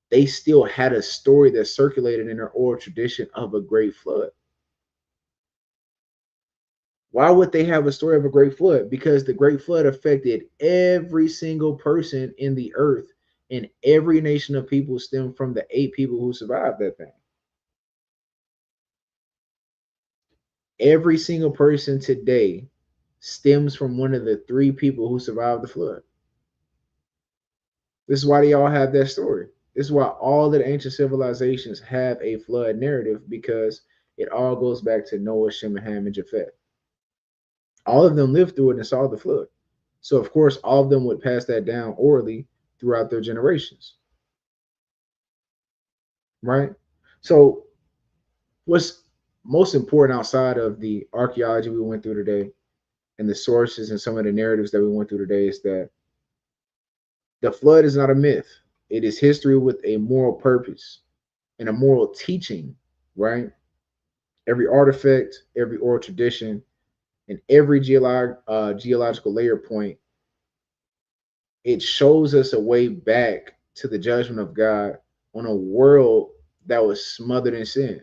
They still had a story that circulated in their oral tradition of a great flood. Why would they have a story of a great flood? Because the great flood affected every single person in the earth, and every nation of people stemmed from the 8 people who survived that thing. Every single person today stems from one of the 3 people who survived the flood. This is why they all have that story. This is why all of the ancient civilizations have a flood narrative, because it all goes back to Noah, Shem, Ham, and Japheth. All of them lived through it and saw the flood. So, of course, all of them would pass that down orally throughout their generations. right? So what's most important outside of the archaeology we went through today and the sources and some of the narratives that we went through today is that the flood is not a myth. It is history with a moral purpose and a moral teaching, right? Every artifact, every oral tradition, and every geological layer point, it shows us a way back to the judgment of God on a world that was smothered in sin.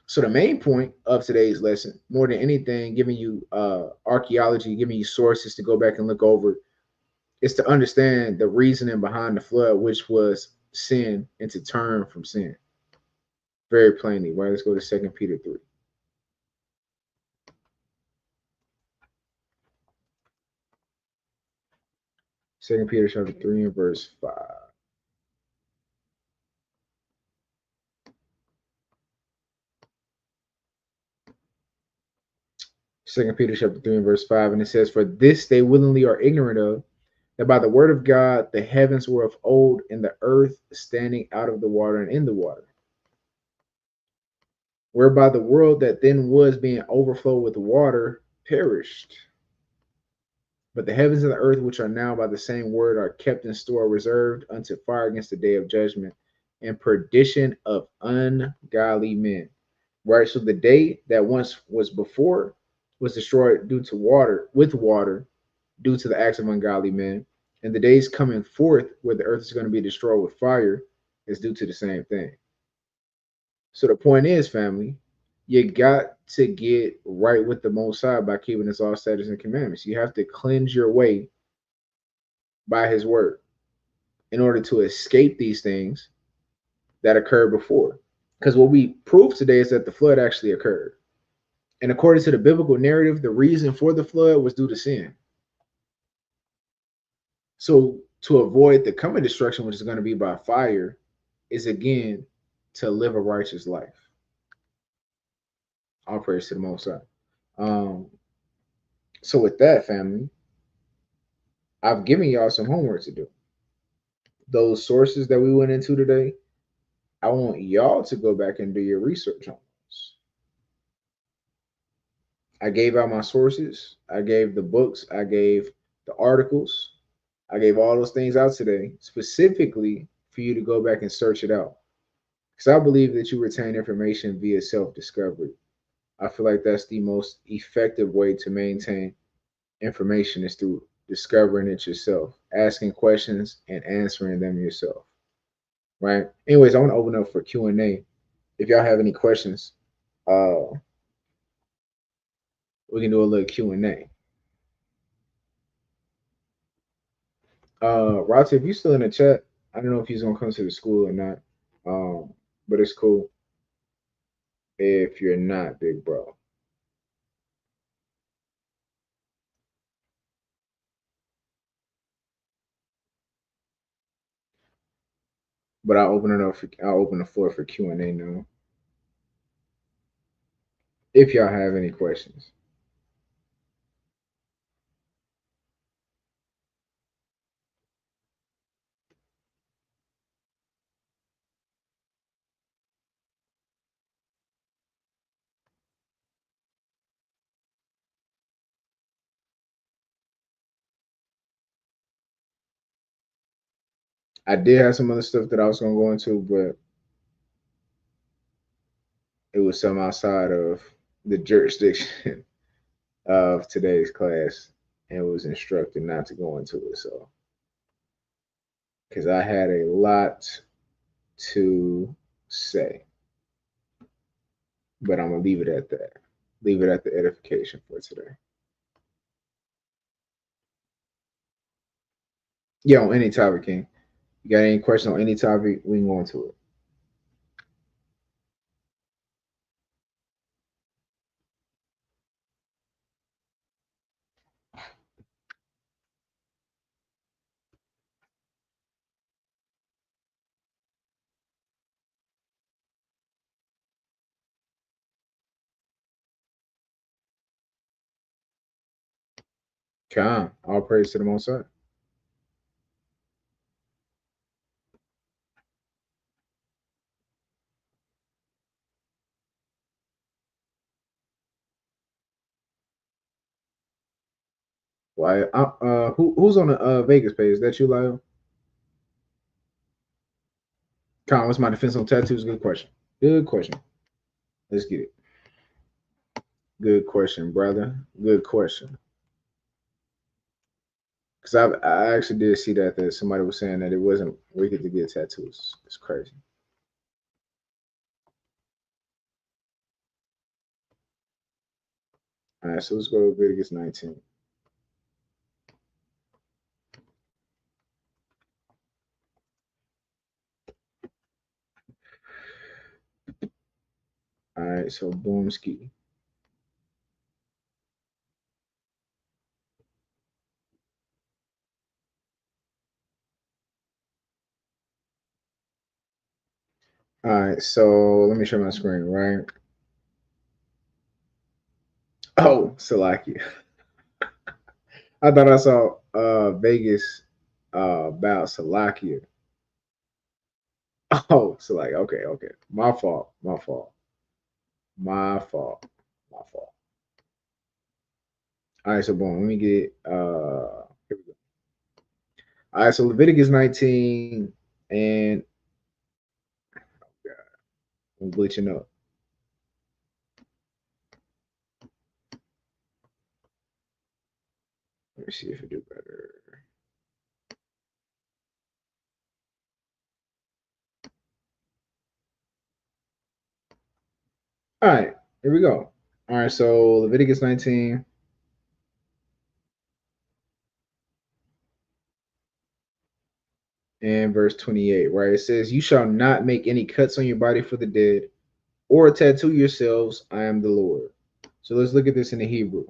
So the main point of today's lesson, more than anything, giving you archaeology, giving you sources to go back and look over, is to understand the reasoning behind the flood, which was sin, and to turn from sin. Very plainly, right? Let's go to 2 Peter 3. Second Peter chapter 3 and verse 5. Second Peter chapter 3 and verse 5, and it says, "For this they willingly are ignorant of, that by the word of God the heavens were of old, and the earth standing out of the water and in the water, whereby the world that then was being overflowed with water perished. But the heavens and the earth, which are now by the same word, are kept in store, reserved unto fire against the day of judgment and perdition of ungodly men." Right? So the day that once was before was destroyed due to water, with water, due to the acts of ungodly men. And the days coming forth where the earth is going to be destroyed with fire is due to the same thing. So the point is, family, you got to get right with the Most High by keeping His all statutes and commandments. You have to cleanse your way by His word in order to escape these things that occurred before. Because what we proved today is that the flood actually occurred. And according to the biblical narrative, the reason for the flood was due to sin. So to avoid the coming destruction, which is going to be by fire, is again to live a righteous life. All praise to the Most High. Um, so with that, family, I've given y'all some homework to do. Those sources that we went into today, I want y'all to go back and do your research on those. I gave out my sources. I gave the books. I gave the articles. I gave all those things out today specifically for you to go back and search it out. Because I believe that you retain information via self discovery. I feel like that's the most effective way to maintain information is through discovering it yourself, asking questions and answering them yourself. Right. Anyways, I want to open up for Q&A. If y'all have any questions, uh, we can do a little Q&A. Rata, if you're still in the chat, I don't know if he's gonna come to the school or not. But it's cool if you're not, big bro. But I'll open the floor for Q&A now. If y'all have any questions. I did have some other stuff that I was gonna go into, but it was some outside of the jurisdiction of today's class and was instructed not to go into it. So, because I had a lot to say, but I'm gonna leave it at that. Leave it at the edification for today. Yeah, on any topic, King. You got any question on any topic? We can go into it. Come, all praise to the Most High. Like, who's on the Vegas page? Is that you, Lyle? Con, what's my defense on tattoos? Good question. Good question. Let's get it. Good question, brother. Good question. Because I actually did see that somebody was saying that it wasn't wicked to get tattoos. It's crazy. All right, so let's go to Leviticus 19. All right, so boom ski. All right, so let me share my screen, right? Oh, Salakia. I thought I saw Vegas about Salakia. Oh, so like, okay. My fault. My fault. My fault. My fault. All right, so boom, let me get here we go. All right, so Leviticus 19 and I'm glitching up. Let me see if it do better. All right, here we go. All right, so Leviticus 19 and verse 28, right? It says, "You shall not make any cuts on your body for the dead, or tattoo yourselves. I am the Lord." So let's look at this in the Hebrew.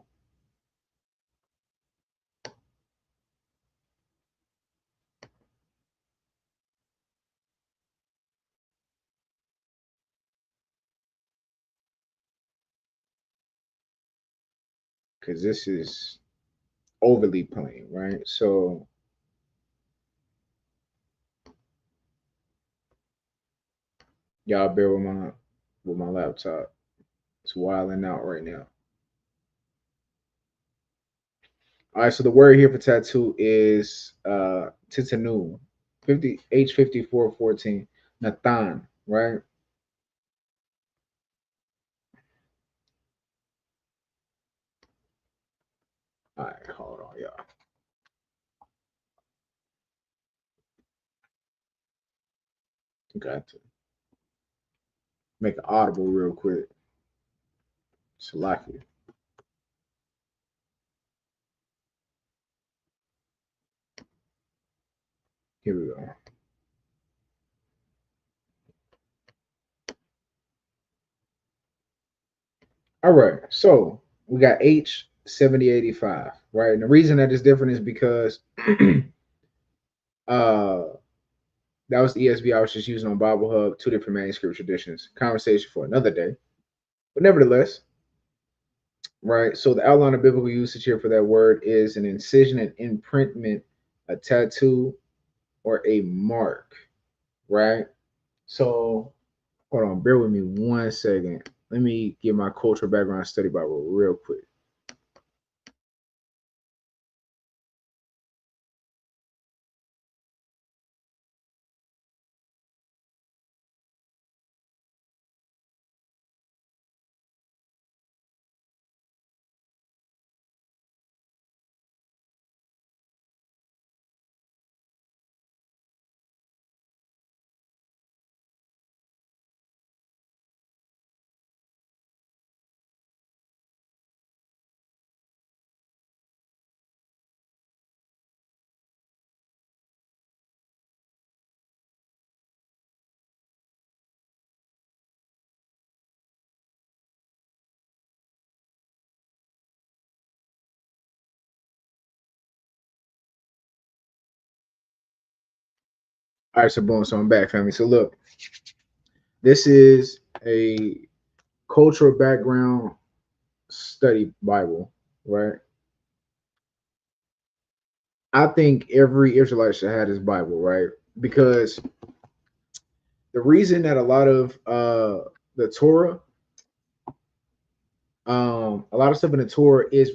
Because this is overly plain, right? So y'all bear with my laptop. It's wilding out right now. All right, so the word here for tattoo is titanu, 50 H5414, Nathan, right? All right, hold on, y'all. Got to make an audible real quick. Salakia. Here we go. All right, so we got H7085, right? And the reason that is different is because uh that was the ESV I was just using on Bible Hub, two different manuscript traditions. Conversation for another day. But nevertheless, right? So the outline of biblical usage here for that word is an incision, an imprintment, a tattoo, or a mark, right? So hold on, bear with me 1 second. Let me get my cultural background study Bible real quick. All right, so boom, so I'm back, family. So look, this is a cultural background study Bible, right? I think every Israelite should have this Bible, right? Because the reason that a lot of the Torah, a lot of stuff in the Torah is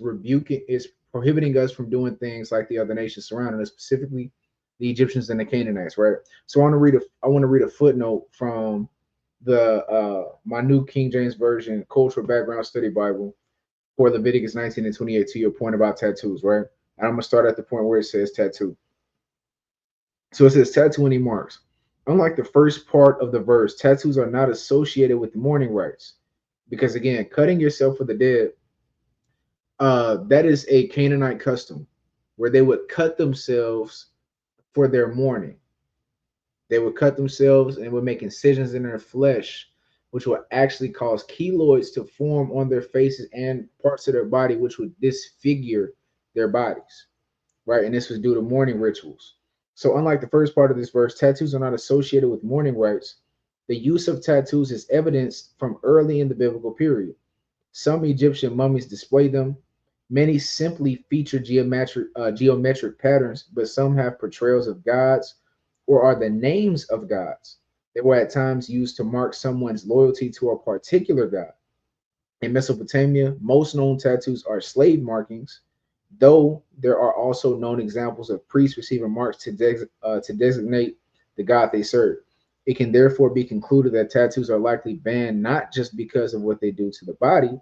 prohibiting us from doing things like the other nations surrounding us, specifically the Egyptians and the Canaanites, right? So I want to read a footnote from the my new King James Version Cultural Background Study Bible for Leviticus 19 and 28 to your point about tattoos, right? And I'm gonna start at the point where it says tattoo. So it says tattooing marks. Unlike the first part of the verse, tattoos are not associated with mourning rites. Because again, cutting yourself for the dead, that is a Canaanite custom where they would cut themselves for their mourning. They would cut themselves and would make incisions in their flesh, which would actually cause keloids to form on their faces and parts of their body, which would disfigure their bodies, right? And this was due to mourning rituals. So, unlike the first part of this verse, tattoos are not associated with mourning rites. The use of tattoos is evidenced from early in the biblical period. Some Egyptian mummies display them. Many simply feature geometric patterns, but some have portrayals of gods or are the names of gods. They were at times used to mark someone's loyalty to a particular god. In Mesopotamia, most known tattoos are slave markings, though there are also known examples of priests receiving marks to designate the god they serve. It can therefore be concluded that tattoos are likely banned not just because of what they do to the body,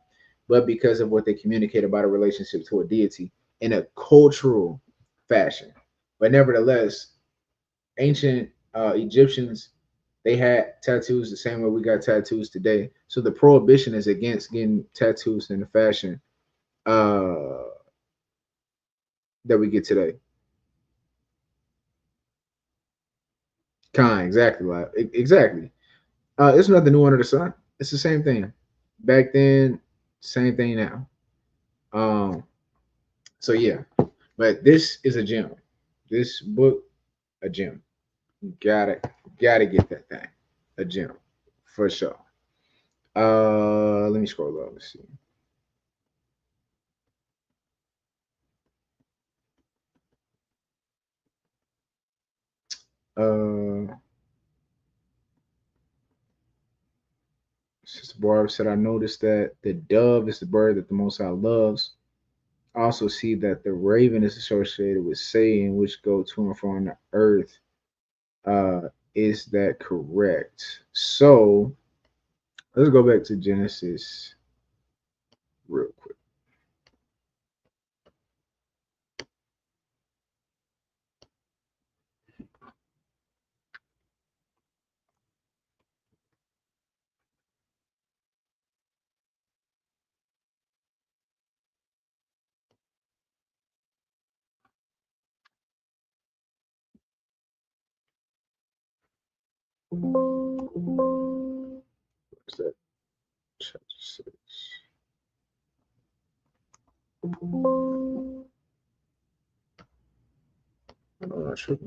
but because of what they communicate about a relationship to a deity in a cultural fashion. But nevertheless, ancient Egyptians, they had tattoos the same way we got tattoos today. So the prohibition is against getting tattoos in the fashion uh, that we get today. Kind, exactly, like exactly. It's nothing new under the sun. It's the same thing. Back then, same thing now. Um, so yeah, but this is a gem. This book, a gem. Gotta gotta get that thing, a gem, for sure. Let me scroll up. Let's see. Uh, Sister Barb said, I noticed that the dove is the bird that the Most High loves. I also see that the raven is associated with Satan, which go to and from the earth. Is that correct? So let's go back to Genesis real quick. What's that? Chapter 6. I'm not sure.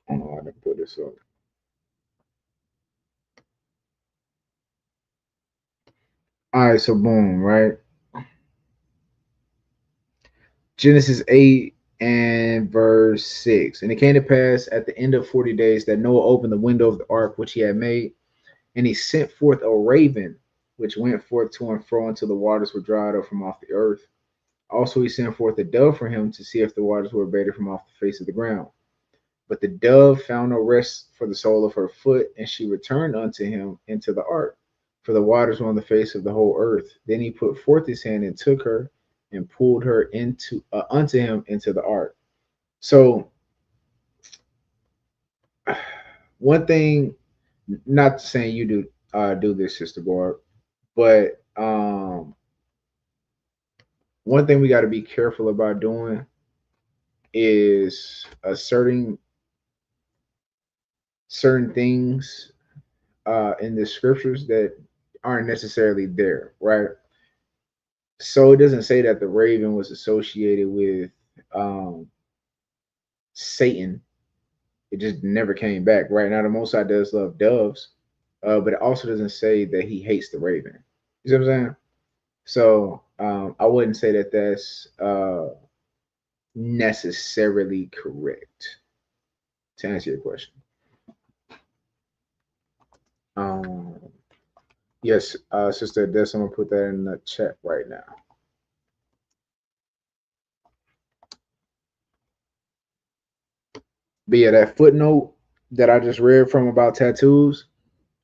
I don't know how to put this up. All right, so boom, right? Genesis 8 and verse 6. And it came to pass at the end of 40 days that Noah opened the window of the ark which he had made, and he sent forth a raven, which went forth to and fro until the waters were dried up from off the earth. Also, he sent forth a dove for him to see if the waters were abated from off the face of the ground. But the dove found no rest for the sole of her foot, and she returned unto him into the ark, for the waters were on the face of the whole earth. Then he put forth his hand and took her and pulled her into unto him into the ark. So one thing, not saying you do this, Sister Barb, but one thing we got to be careful about doing is asserting certain things in the scriptures that aren't necessarily there, right? So it doesn't say that the raven was associated with um, Satan. It just never came back. Right now, the Most High does love doves, but it also doesn't say that he hates the raven. You see what I'm saying? So I wouldn't say that that's necessarily correct to answer your question. Um, Yes, Sister Des, I'm gonna put that in the chat right now. But yeah, that footnote that I just read from about tattoos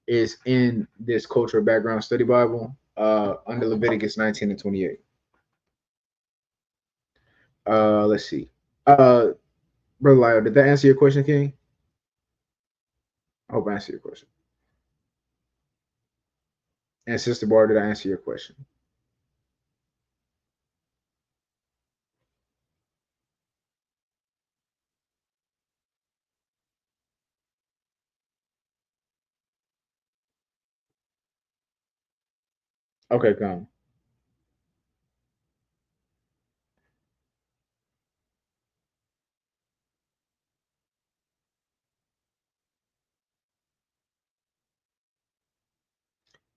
is in this cultural background study Bible under Leviticus 19 and 28. Let's see. Brother Lyle, did that answer your question, King? I hope I answered your question. And Sister Bar, did I answer your question? Okay, come.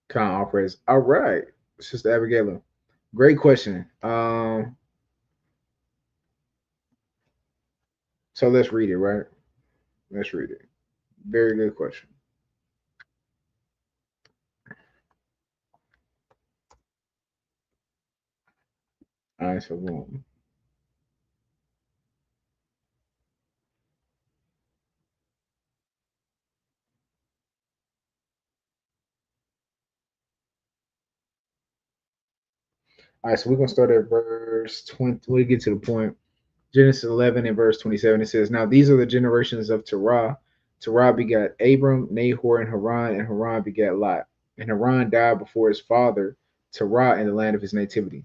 Come, all praise. All right, Sister Abigail. Great question. So let's read it, right? Let's read it. Very good question. All right, so boom. All right, so we're gonna start at verse 20. We get to the point. Genesis 11 and verse 27. It says, "Now these are the generations of Terah. Terah begat Abram, Nahor, and Haran begat Lot. And Haran died before his father Terah in the land of his nativity."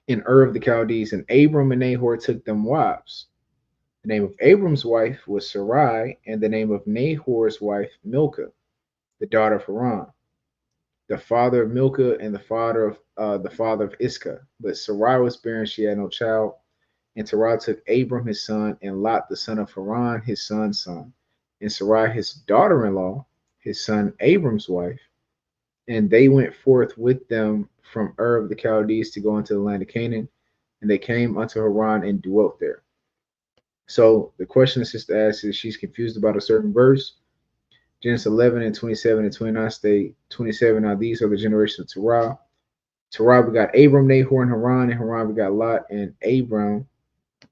In Ur of the Chaldees, and Abram and Nahor took them wives. The name of Abram's wife was Sarai, and the name of Nahor's wife Milcah, the daughter of Haran, the father of Milcah and the father of Iscah. But Sarai was barren; she had no child. And Terah took Abram his son, and Lot the son of Haran his son's son, and Sarai his daughter-in-law, his son Abram's wife. And they went forth with them from Ur of the Chaldees to go into the land of Canaan, and they came unto Haran and dwelt there. So the question the sister asks is she's confused about a certain verse. Genesis 11 and 27 and 29 state 27. Now these are the generations of Terah. Terah begot Abram, Nahor, and Haran begot Lot, and Abram.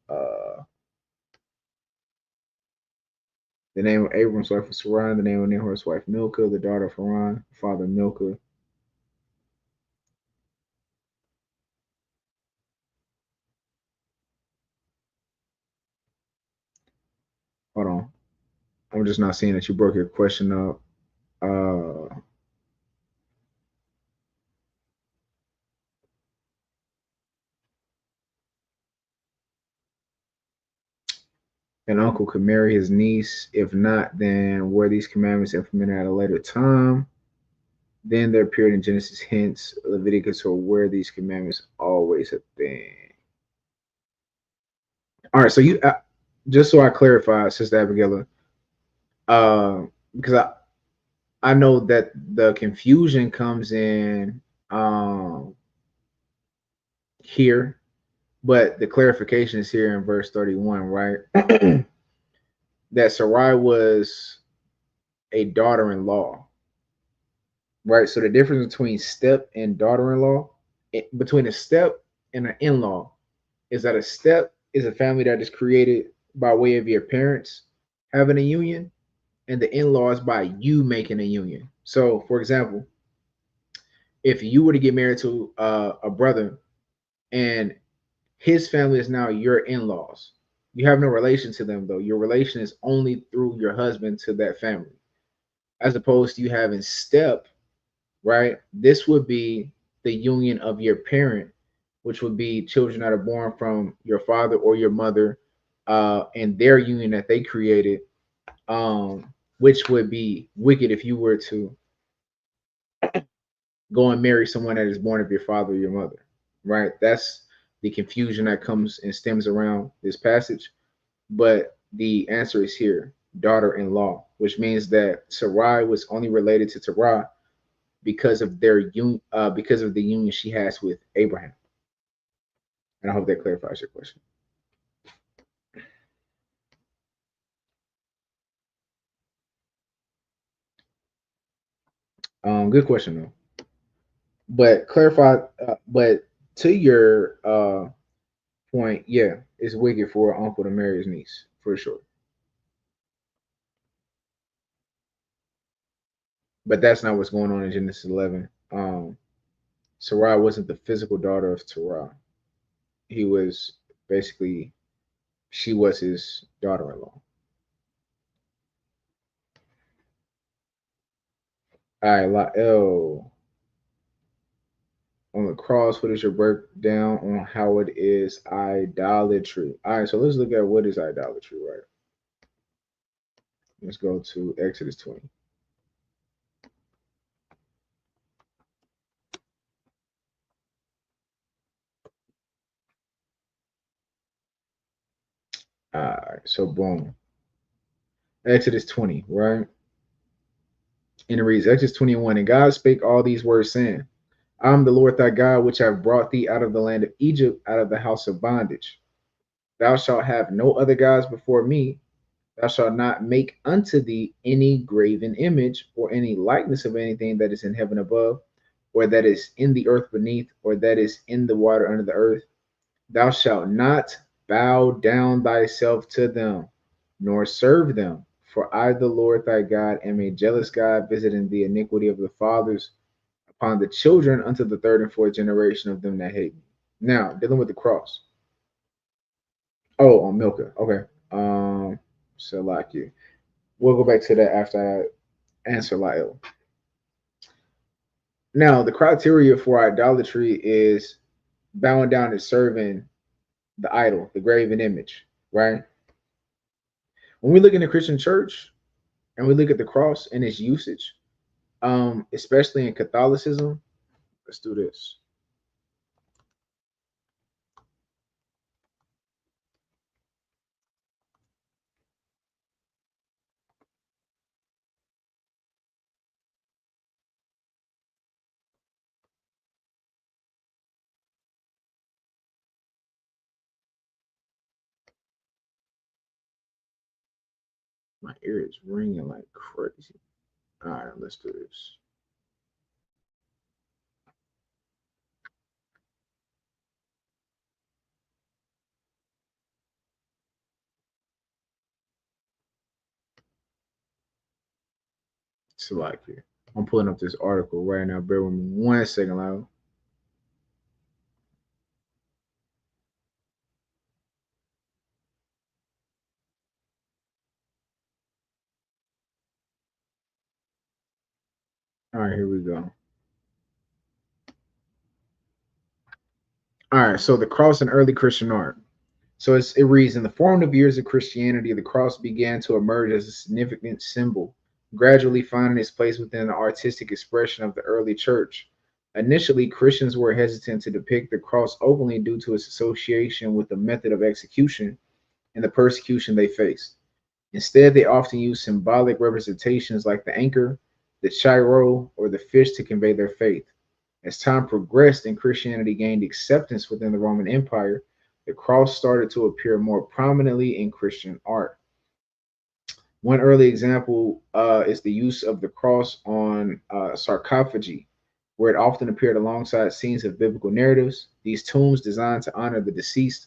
Uh, the name of Abram's wife was Sarai, the name of Nahor's wife Milcah, the daughter of Haran, father Milcah. Hold on. I'm just not seeing that you broke your question up. Uh, an uncle could marry his niece. If not, then were these commandments implemented at a later time? Then there appeared in Genesis hints, Leviticus, or where these commandments always have been. All right, so you just so I clarify, Sister Abigail, because I know that the confusion comes in here, but the clarification is here in verse 31, right? That Sarai was a daughter-in-law, right? So the difference between step and daughter-in-law, between a step and an in-law, is that a step is a family that is created by way of your parents having a union, and the in-laws by you making a union. So, for example, if you were to get married to a brother and his family is now your in-laws, you have no relation to them though. Your relation is only through your husband to that family, as opposed to you having step, right? This would be the union of your parent, which would be children that are born from your father or your mother, and their union that they created, which would be wicked if you were to go and marry someone that is born of your father or your mother, right? That's the confusion that comes and stems around this passage. But the answer is here, daughter-in-law, which means that Sarai was only related to Terah because of their because of the union she has with Abraham. And I hope that clarifies your question. Good question though. But clarify. But to your point, yeah, it's wicked for an uncle to marry his niece for sure. But that's not what's going on in Genesis 11. Sarai wasn't the physical daughter of Terah. He was basically she was his daughter-in-law. All right, Lael on the cross. What is your breakdown on how it is idolatry? All right, so let's look at what is idolatry. Right. Let's go to Exodus 20. All right, so boom, Exodus 20, right? And it reads Exodus 21, and God spake all these words, saying, I am the Lord thy God, which have brought thee out of the land of Egypt, out of the house of bondage. Thou shalt have no other gods before me. Thou shalt not make unto thee any graven image, or any likeness of anything that is in heaven above, or that is in the earth beneath, or that is in the water under the earth. Thou shalt not bow down thyself to them, nor serve them. For I, the Lord thy God, am a jealous God, visiting the iniquity of the fathers upon the children unto the third and fourth generation of them that hate me. Now, dealing with the cross. Oh, on Milka. Okay. Salaki. We'll go back to that after I answer Lyle. Now, the criteria for idolatry is bowing down and serving the idol, the graven image, right? When we look in the Christian church and we look at the cross and its usage, especially in Catholicism, let's do this. My ear is ringing like crazy. All right, let's do this. Salaki. I'm pulling up this article right now. Bear with me 1 second, Lyle. All right, here we go. All right, so the cross in early Christian art. So it reads in the formative years of Christianity, the cross began to emerge as a significant symbol, gradually finding its place within the artistic expression of the early church. Initially, Christians were hesitant to depict the cross openly due to its association with the method of execution and the persecution they faced. Instead, they often used symbolic representations like the anchor, the chiro, or the fish to convey their faith. As time progressed and Christianity gained acceptance within the Roman Empire, the cross started to appear more prominently in Christian art. One early example is the use of the cross on sarcophagi, where it often appeared alongside scenes of biblical narratives. These tombs, designed to honor the deceased,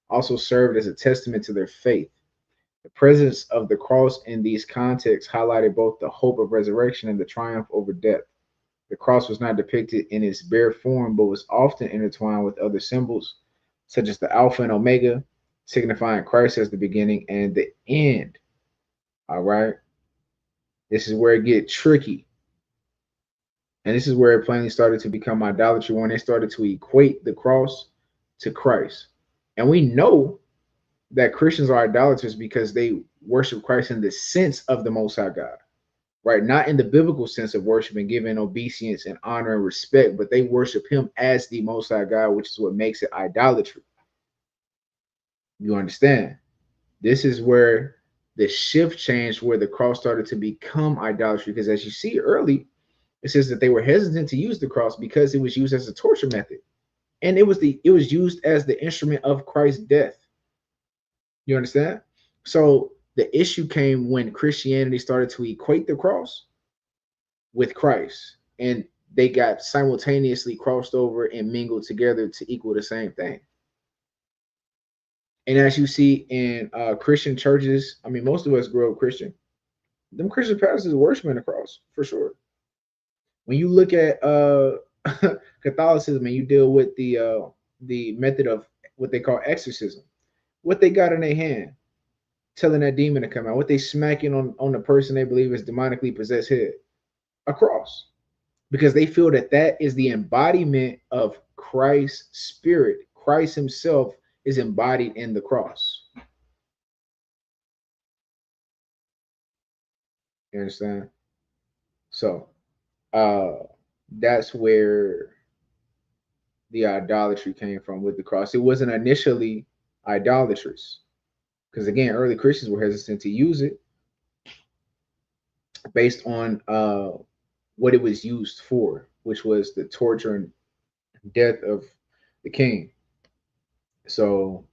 also served as a testament to their faith. The presence of the cross in these contexts highlighted both the hope of resurrection and the triumph over death. The cross was not depicted in its bare form, but was often intertwined with other symbols, such as the Alpha and Omega, signifying Christ as the beginning and the end. All right. This is where it gets tricky. And this is where it plainly started to become idolatry when they started to equate the cross to Christ. And we know that Christians are idolaters because they worship Christ in the sense of the Most High God, right? Not in the biblical sense of worship and giving obeisance and honor and respect, but they worship Him as the Most High God, which is what makes it idolatry. You understand? This is where the shift changed, where the cross started to become idolatry. Because as you see early, it says that they were hesitant to use the cross because it was used as a torture method, and it was used as the instrument of Christ's death. You understand? So the issue came when Christianity started to equate the cross with Christ. and they got simultaneously crossed over and mingled together to equal the same thing. And as you see in Christian churches, I mean, most of us grew up Christian. Them Christian pastors worshiping the cross for sure. When you look at Catholicism and you deal with the method of what they call exorcism, what they got in their hand, telling that demon to come out, what they smacking on the person they believe is demonically possessed head, a cross, because they feel that that is the embodiment of Christ's spirit. Christ himself is embodied in the cross. You understand? So that's where the idolatry came from with the cross. It wasn't initially idolatrous, because again, early Christians were hesitant to use it based on what it was used for, which was the torture and death of the king. So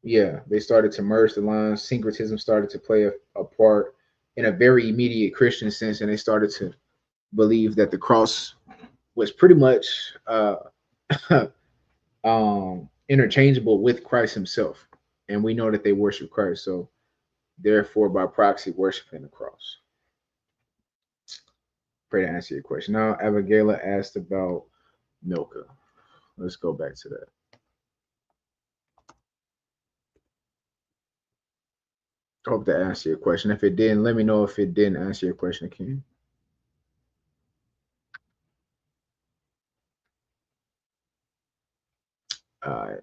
yeah, they started to merge the lines. Syncretism started to play a part in a very immediate Christian sense, and they started to believe that the cross was pretty much interchangeable with Christ himself. And we know that they worship Christ, so therefore by proxy worshiping the cross. Pray to answer your question. Now Abigail asked about Milcah. Let's go back to that. I hope that answered your question. If it didn't, let me know if it didn't answer your question, Ken. All right.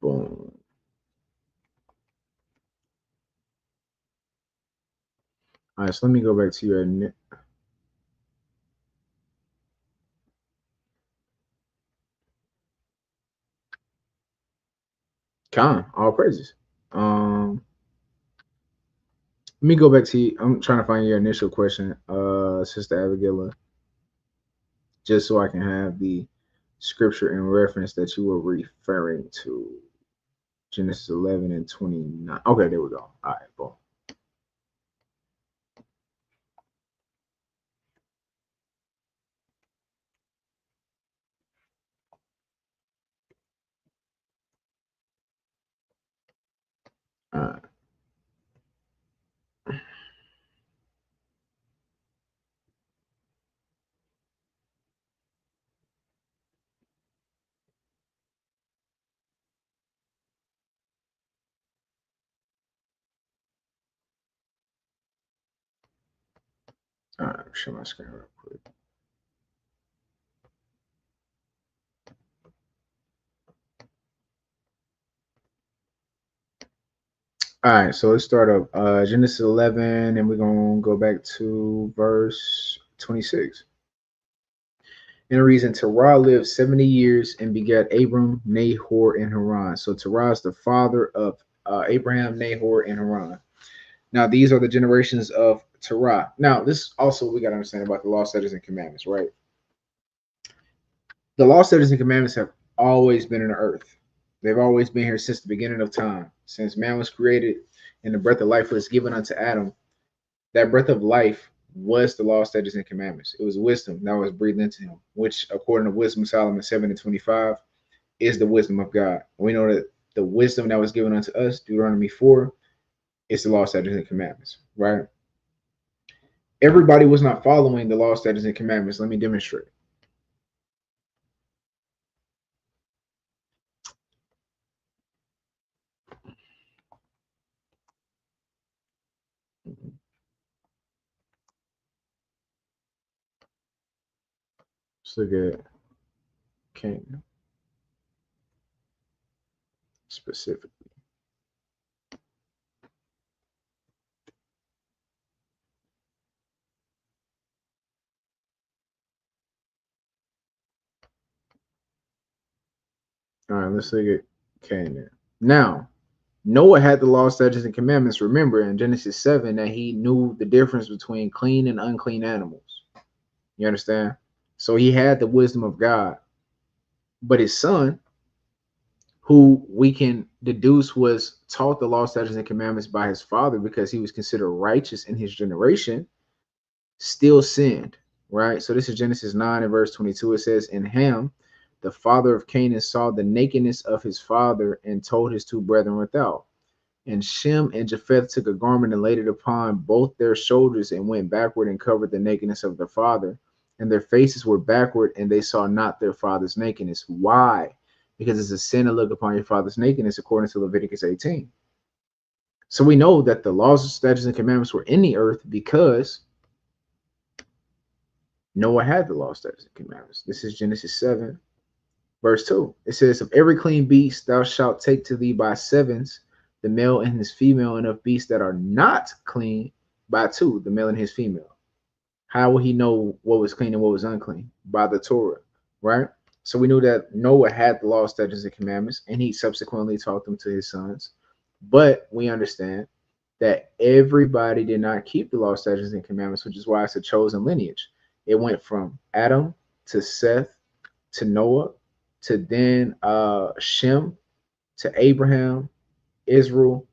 Boom. All right, so let me go back to your Khan, all praises. Let me go back to you. I'm trying to find your initial question, Sister Abigail, just so I can have the scripture in reference that you were referring to. Genesis 11 and 29. Okay, there we go. All right, boom. All right. All right, share my screen real quick. All right, so let's start up. Genesis 11, and we're going to go back to verse 26. And the reason Terah lived 70 years and begat Abram, Nahor, and Haran. So Terah is the father of Abraham, Nahor, and Haran. Now, these are the generations of Terah. Now, this also we got to understand about the law, statutes, and commandments, right? The law, statutes, and commandments have always been in the earth. They've always been here since the beginning of time. Since man was created and the breath of life was given unto Adam, that breath of life was the law, statutes, and commandments. It was wisdom that was breathed into him, which, according to Wisdom of Solomon 7 and 25, is the wisdom of God. We know that the wisdom that was given unto us, Deuteronomy 4, is the law, statutes, and commandments, right? Everybody was not following the law, statutes, and commandments. Let me demonstrate. Let's look at Canaan specifically. All right, let's look at Canaan. Now, Noah had the law, statutes, and commandments. Remember in Genesis 7 that he knew the difference between clean and unclean animals. You understand? So he had the wisdom of God. But his son who we can deduce was taught the law, statutes, and commandments by his father because he was considered righteous in his generation, still sinned, right? So this is Genesis 9 and verse 22. It says, "In Ham, the father of Canaan, saw the nakedness of his father and told his two brethren without. And Shem and Japheth took a garment and laid it upon both their shoulders and went backward and covered the nakedness of their father. And their faces were backward, and they saw not their father's nakedness." Why? Because it's a sin to look upon your father's nakedness, according to Leviticus 18. So we know that the laws, statutes, and commandments were in the earth because Noah had the law, statutes, and commandments. This is Genesis 7, verse 2. It says, "Of every clean beast thou shalt take to thee by sevens, the male and his female, and of beasts that are not clean by two, the male and his female." How will he know what was clean and what was unclean? By the Torah, right? So we knew that Noah had the law, statutes, and commandments, and he subsequently taught them to his sons. But we understand that everybody did not keep the law, statutes, and commandments, which is why it's a chosen lineage. It went from Adam to Seth to Noah to then Shem to Abraham, Israel.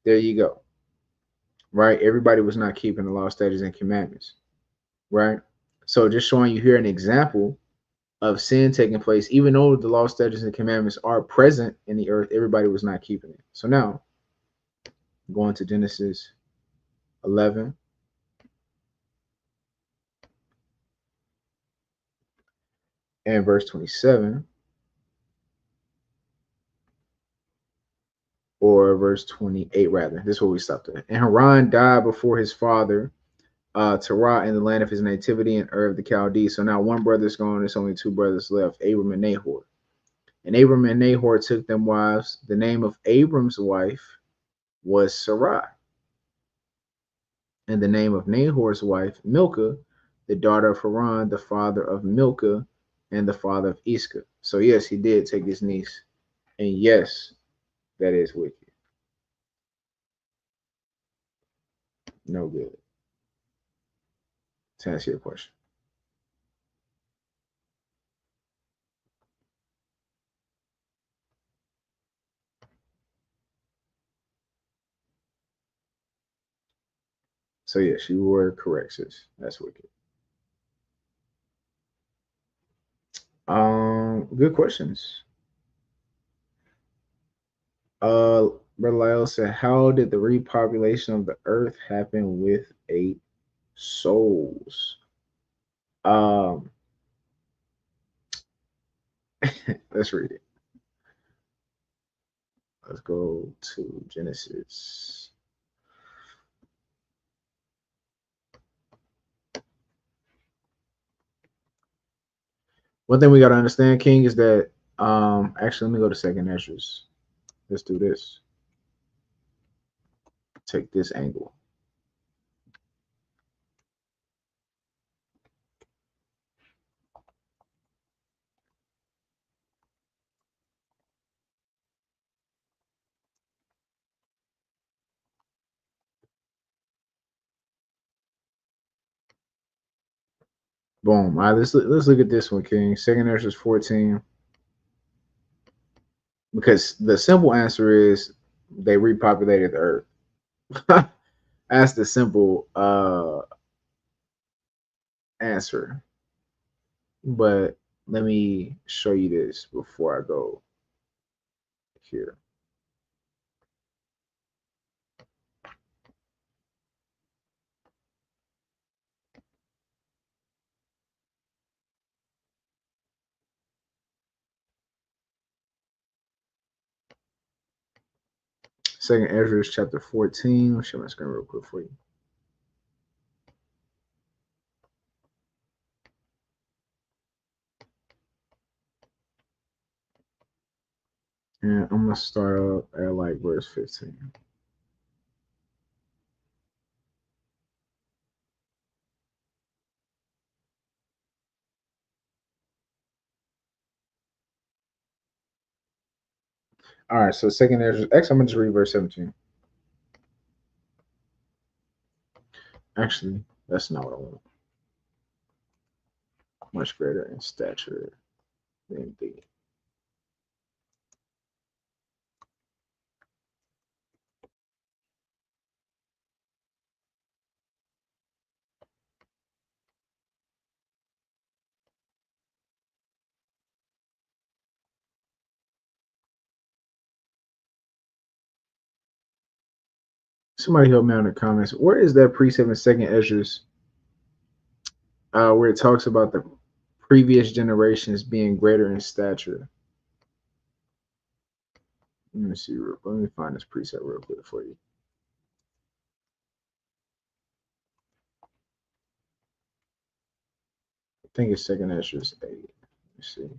There you go. Right? Everybody was not keeping the law, statutes, and commandments. Right? So just showing you here an example of sin taking place, even though the law, statutes, and commandments are present in the earth, everybody was not keeping it. So now, going to Genesis 11. And verse 27, or verse 28, rather. This is where we stopped at. "And Haran died before his father, Terah, in the land of his nativity in Ur of the Chaldees." So now one brother's gone, there's only two brothers left, Abram and Nahor. "And Abram and Nahor took them wives. The name of Abram's wife was Sarai, and the name of Nahor's wife, Milcah, the daughter of Haran, the father of Milcah, and the father of Iscah." So yes, he did take his niece. And yes, that is wicked. No good. To answer your question. So yes, you were correct, sis. That's wicked. Good questions. Brother Lyle said, "How did the repopulation of the earth happen with 8 souls?" Um, let's read it. Let's go to Genesis. One thing we got to understand, King, is that actually, let me go to Second Esdras. Let's do this. Take this angle. Boom. All right, let's look at this one, King. Second Esdras 14. Because the simple answer is they repopulated the earth. That's the simple answer. But let me show you this before I go here. Second Ezra chapter 14. I'll share my screen real quick for you. And I'm gonna start up at like verse 15. All right, so second Ezra. Actually, I'm gonna just read verse 17. Actually, that's not what I want. Much greater in stature than thee. Somebody help me out in the comments. Where is that precept in Second Esdras, where it talks about the previous generations being greater in stature? Let me see. Let me find this precept real quick for you. I think it's Second Esdras 8. Let's see.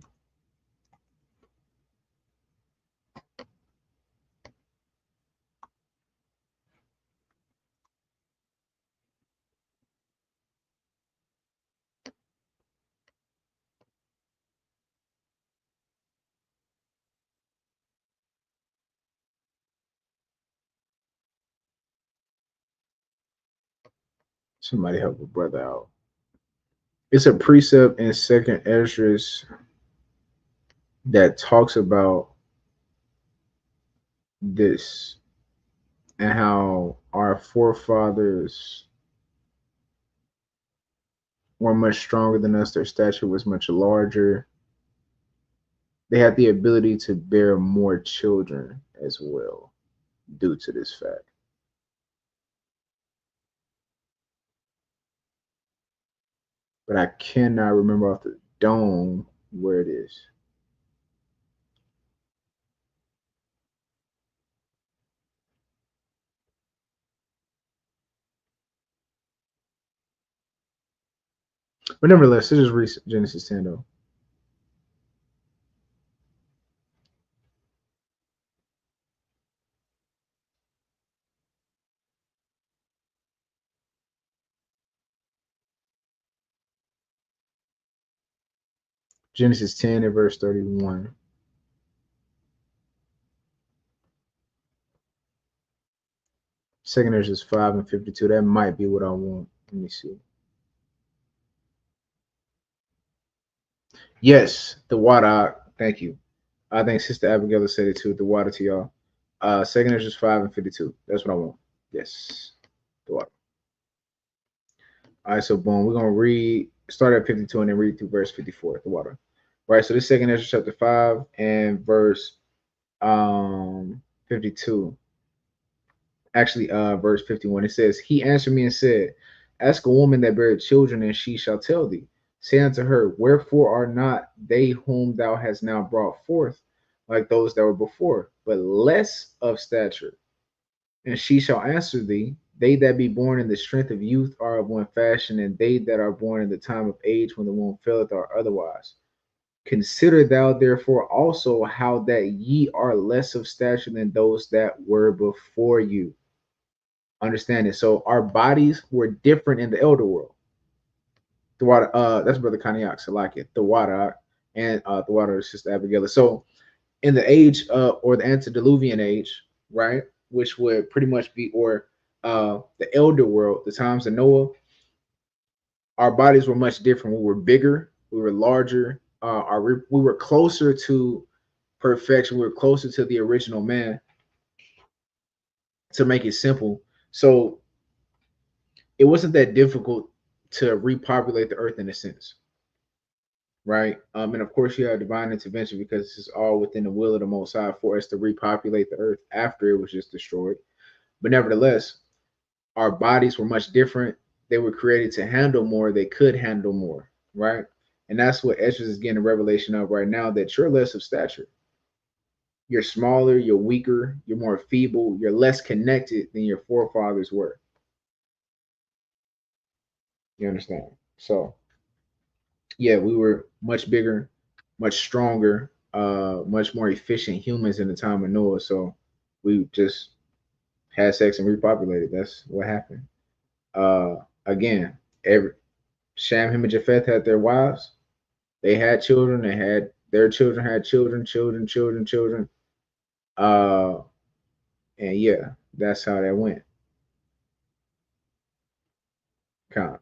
Somebody help a brother out. It's a precept in Second Esdras that talks about this and how our forefathers were much stronger than us. Their stature was much larger. They had the ability to bear more children as well due to this fact. But I cannot remember off the dome where it is. But nevertheless, this is read Genesis 10 though. Genesis 10 and verse 31. Second Esdras 5 and 52. That might be what I want. Let me see. Yes, the water. Thank you. I think Sister Abigail said it too. The water to y'all. Second Esdras 5 and 52. That's what I want. Yes. The water. All right, so boom. We're gonna start at 52 and then read through verse 54. The water. Right. So this second Esdras chapter 5 and verse 52. Actually, verse 51. It says, He answered me and said, Ask a woman that beareth children, and she shall tell thee. Say unto her, Wherefore are not they whom thou hast now brought forth like those that were before, but less of stature? And she shall answer thee, They that be born in the strength of youth are of one fashion, and they that are born in the time of age when the womb faileth are otherwise. Consider thou therefore also how that ye are less of stature than those that were before you. Understand it. So our bodies were different in the elder world. The water, that's Brother Kaniak, I like it. The water and the water is Sister Abigail. So in the age or the antediluvian age, right, which would pretty much be or the elder world, the times of Noah, our bodies were much different. We were bigger, we were larger, we were closer to perfection, we were closer to the original man, to make it simple. So it wasn't that difficult to repopulate the earth in a sense, right? And of course, you have divine intervention because this is all within the will of the Most High for us to repopulate the earth after it was just destroyed. But nevertheless, our bodies were much different. They were created to handle more. They could handle more, right? And that's what Ezra is getting a revelation of right now, that you're less of stature. You're smaller, you're weaker, you're more feeble, you're less connected than your forefathers were. You understand? So yeah, we were much bigger, much stronger, much more efficient humans in the time of Noah. So we just had sex and repopulated. That's what happened. Again, every Sham, Ham, and Japheth had their wives. They had children. They had their children had children, children, children, children. Uh, and yeah, that's how that went. Kind of.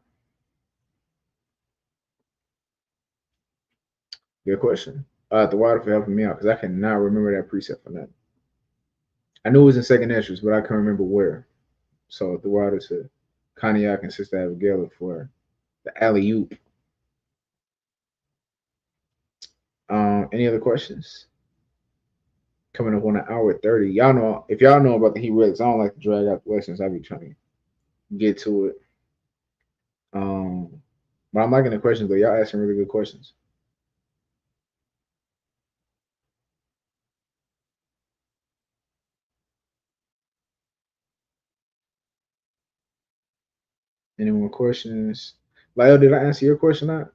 Good question. The water for helping me out because I cannot remember that precept for nothing. I knew it was in second Esdras, but I can't remember where. So the water to Cognac and Sister Abigail for the alley oop. Any other questions? Coming up on an hour 30. Y'all know if y'all know about the Hebrews, I don't like to drag out the questions. I be trying to get to it. But I'm liking the questions though. Y'all asking really good questions. Any more questions? Lyle, did I answer your question? Not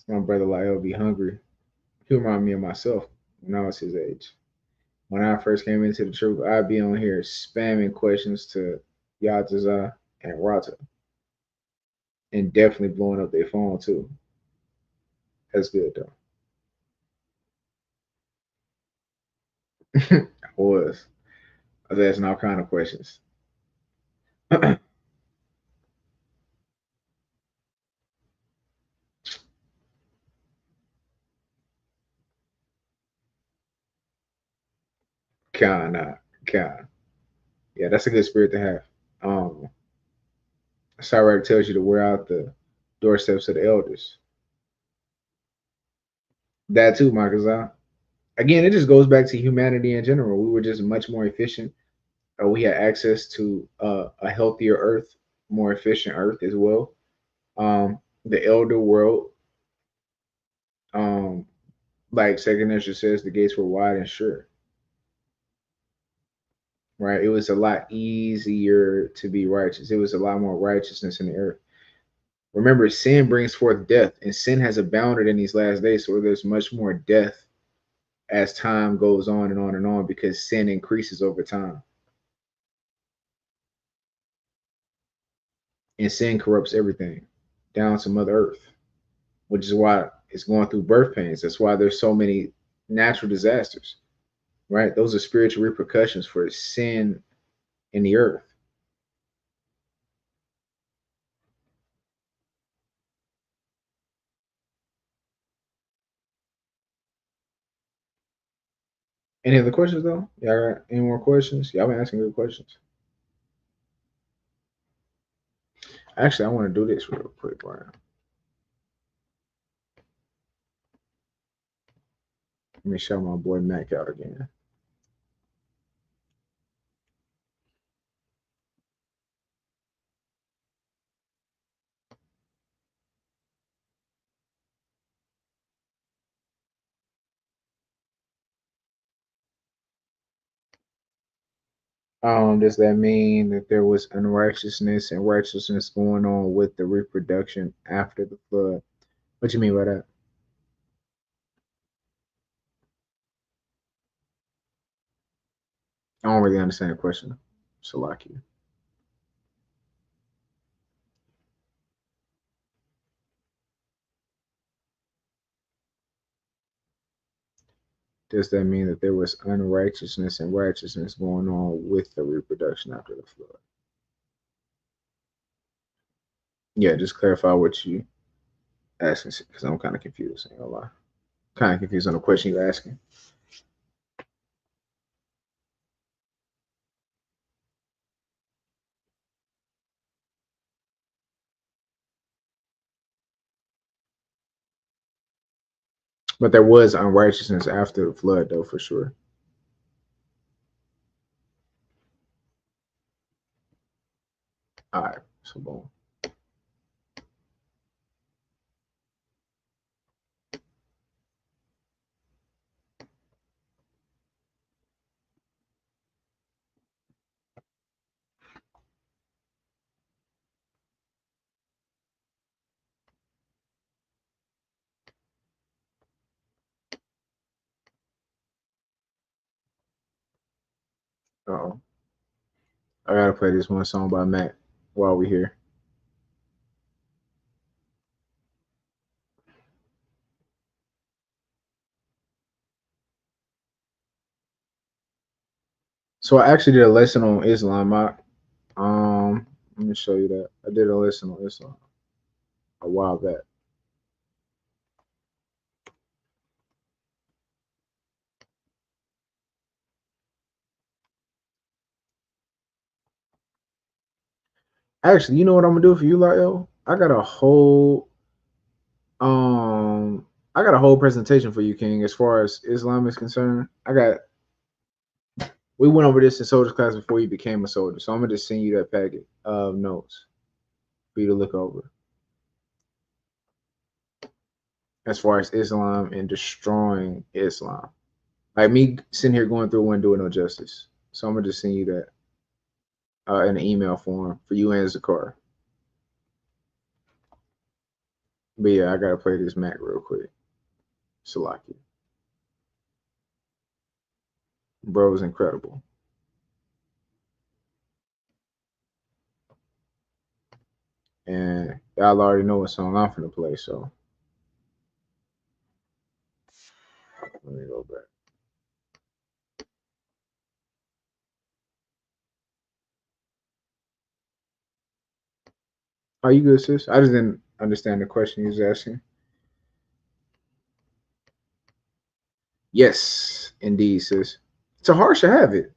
my brother Lyle be hungry. He remind me of myself when I was his age. When I first came into the truth, I'd be on here spamming questions to Yataza and Rata, and definitely blowing up their phone too. That's good though. I was. I was asking all kind of questions. Kind, kind. Yeah, that's a good spirit to have. Sirach tells you to wear out the doorsteps of the elders. That too, Marcus. Again, it just goes back to humanity in general. We were just much more efficient. We had access to a healthier earth, more efficient earth as well. The elder world, um, like Second Nature says, the gates were wide and sure. Right? It was a lot easier to be righteous. It was a lot more righteousness in the earth. Remember, sin brings forth death, and sin has abounded in these last days. So there's much more death as time goes on and on and on because sin increases over time. And sin corrupts everything down to Mother Earth, which is why it's going through birth pains. That's why there's so many natural disasters, right? Those are spiritual repercussions for sin in the earth. Any other questions though? Y'all got any more questions? Y'all been asking good questions. Actually, I want to do this real quick, Brian. Let me shout my boy Mac out again. Does that mean that there was unrighteousness and righteousness going on with the reproduction after the flood? What you mean by that? I don't really understand the question. Salaki. Does that mean that there was unrighteousness and righteousness going on with the reproduction after the flood? Yeah, just clarify what you asking because I'm kind of confused. Ain't gonna lie, kind of confused on the question you're asking. But there was unrighteousness after the flood, though, for sure. All right, so boom. Oh, I gotta play this one song by Matt while we here. So I actually did a lesson on Islam. Let me show you that. I did a lesson on Islam a while back. Actually, you know what I'm gonna do for you, Lyle? I got a whole I got a whole presentation for you, King, as far as Islam is concerned. We went over this in soldiers class before you became a soldier, so I'm gonna just send you that packet of notes for you to look over as far as Islam and destroying Islam. Like me sitting here going through wouldn't do it no justice. So I'm gonna just send you that in an email form for you and Zakar. But yeah, I gotta play this Mac real quick. Salaki. Bro is incredible. And y'all already know what song I'm finna play, so let me go back. Are you good, sis? I just didn't understand the question he was asking. Yes, indeed, sis. Tahar should have it.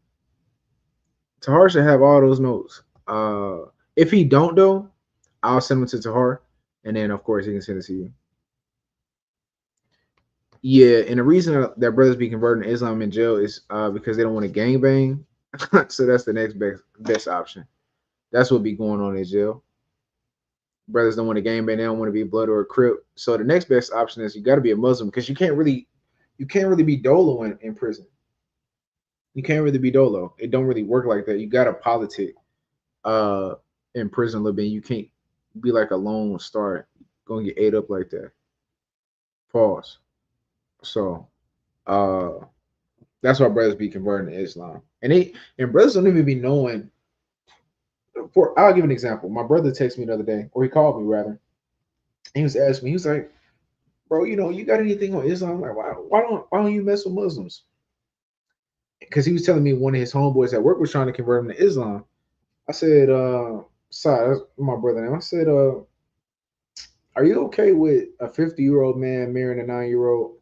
Tahar should have all those notes. If he don't though, I'll send them to Tahar, and then of course he can send it to you. Yeah, and the reason that brothers be converting to Islam in jail is because they don't want to gangbang. So that's the next best option. That's what be going on in jail. Brothers don't want to gangbang. They don't want to be blood or a crip. So the next best option is you got to be a Muslim because you can't really be dolo in prison. You can't really be dolo. It don't really work like that. You got to politic uh in prison a little bit. You can't be like a lone star gonna get ate up like that. Pause. So that's why brothers be converting to Islam. And brothers don't even be knowing. I'll give an example. My brother texted me the other day, or he called me rather. He was asking me, he was like, "Bro, you got anything on Islam?" I'm like, why don't you mess with Muslims? Because he was telling me one of his homeboys at work was trying to convert him to Islam. I said, sorry, that's my brother name. I said, are you okay with a 50-year-old man marrying a 9-year-old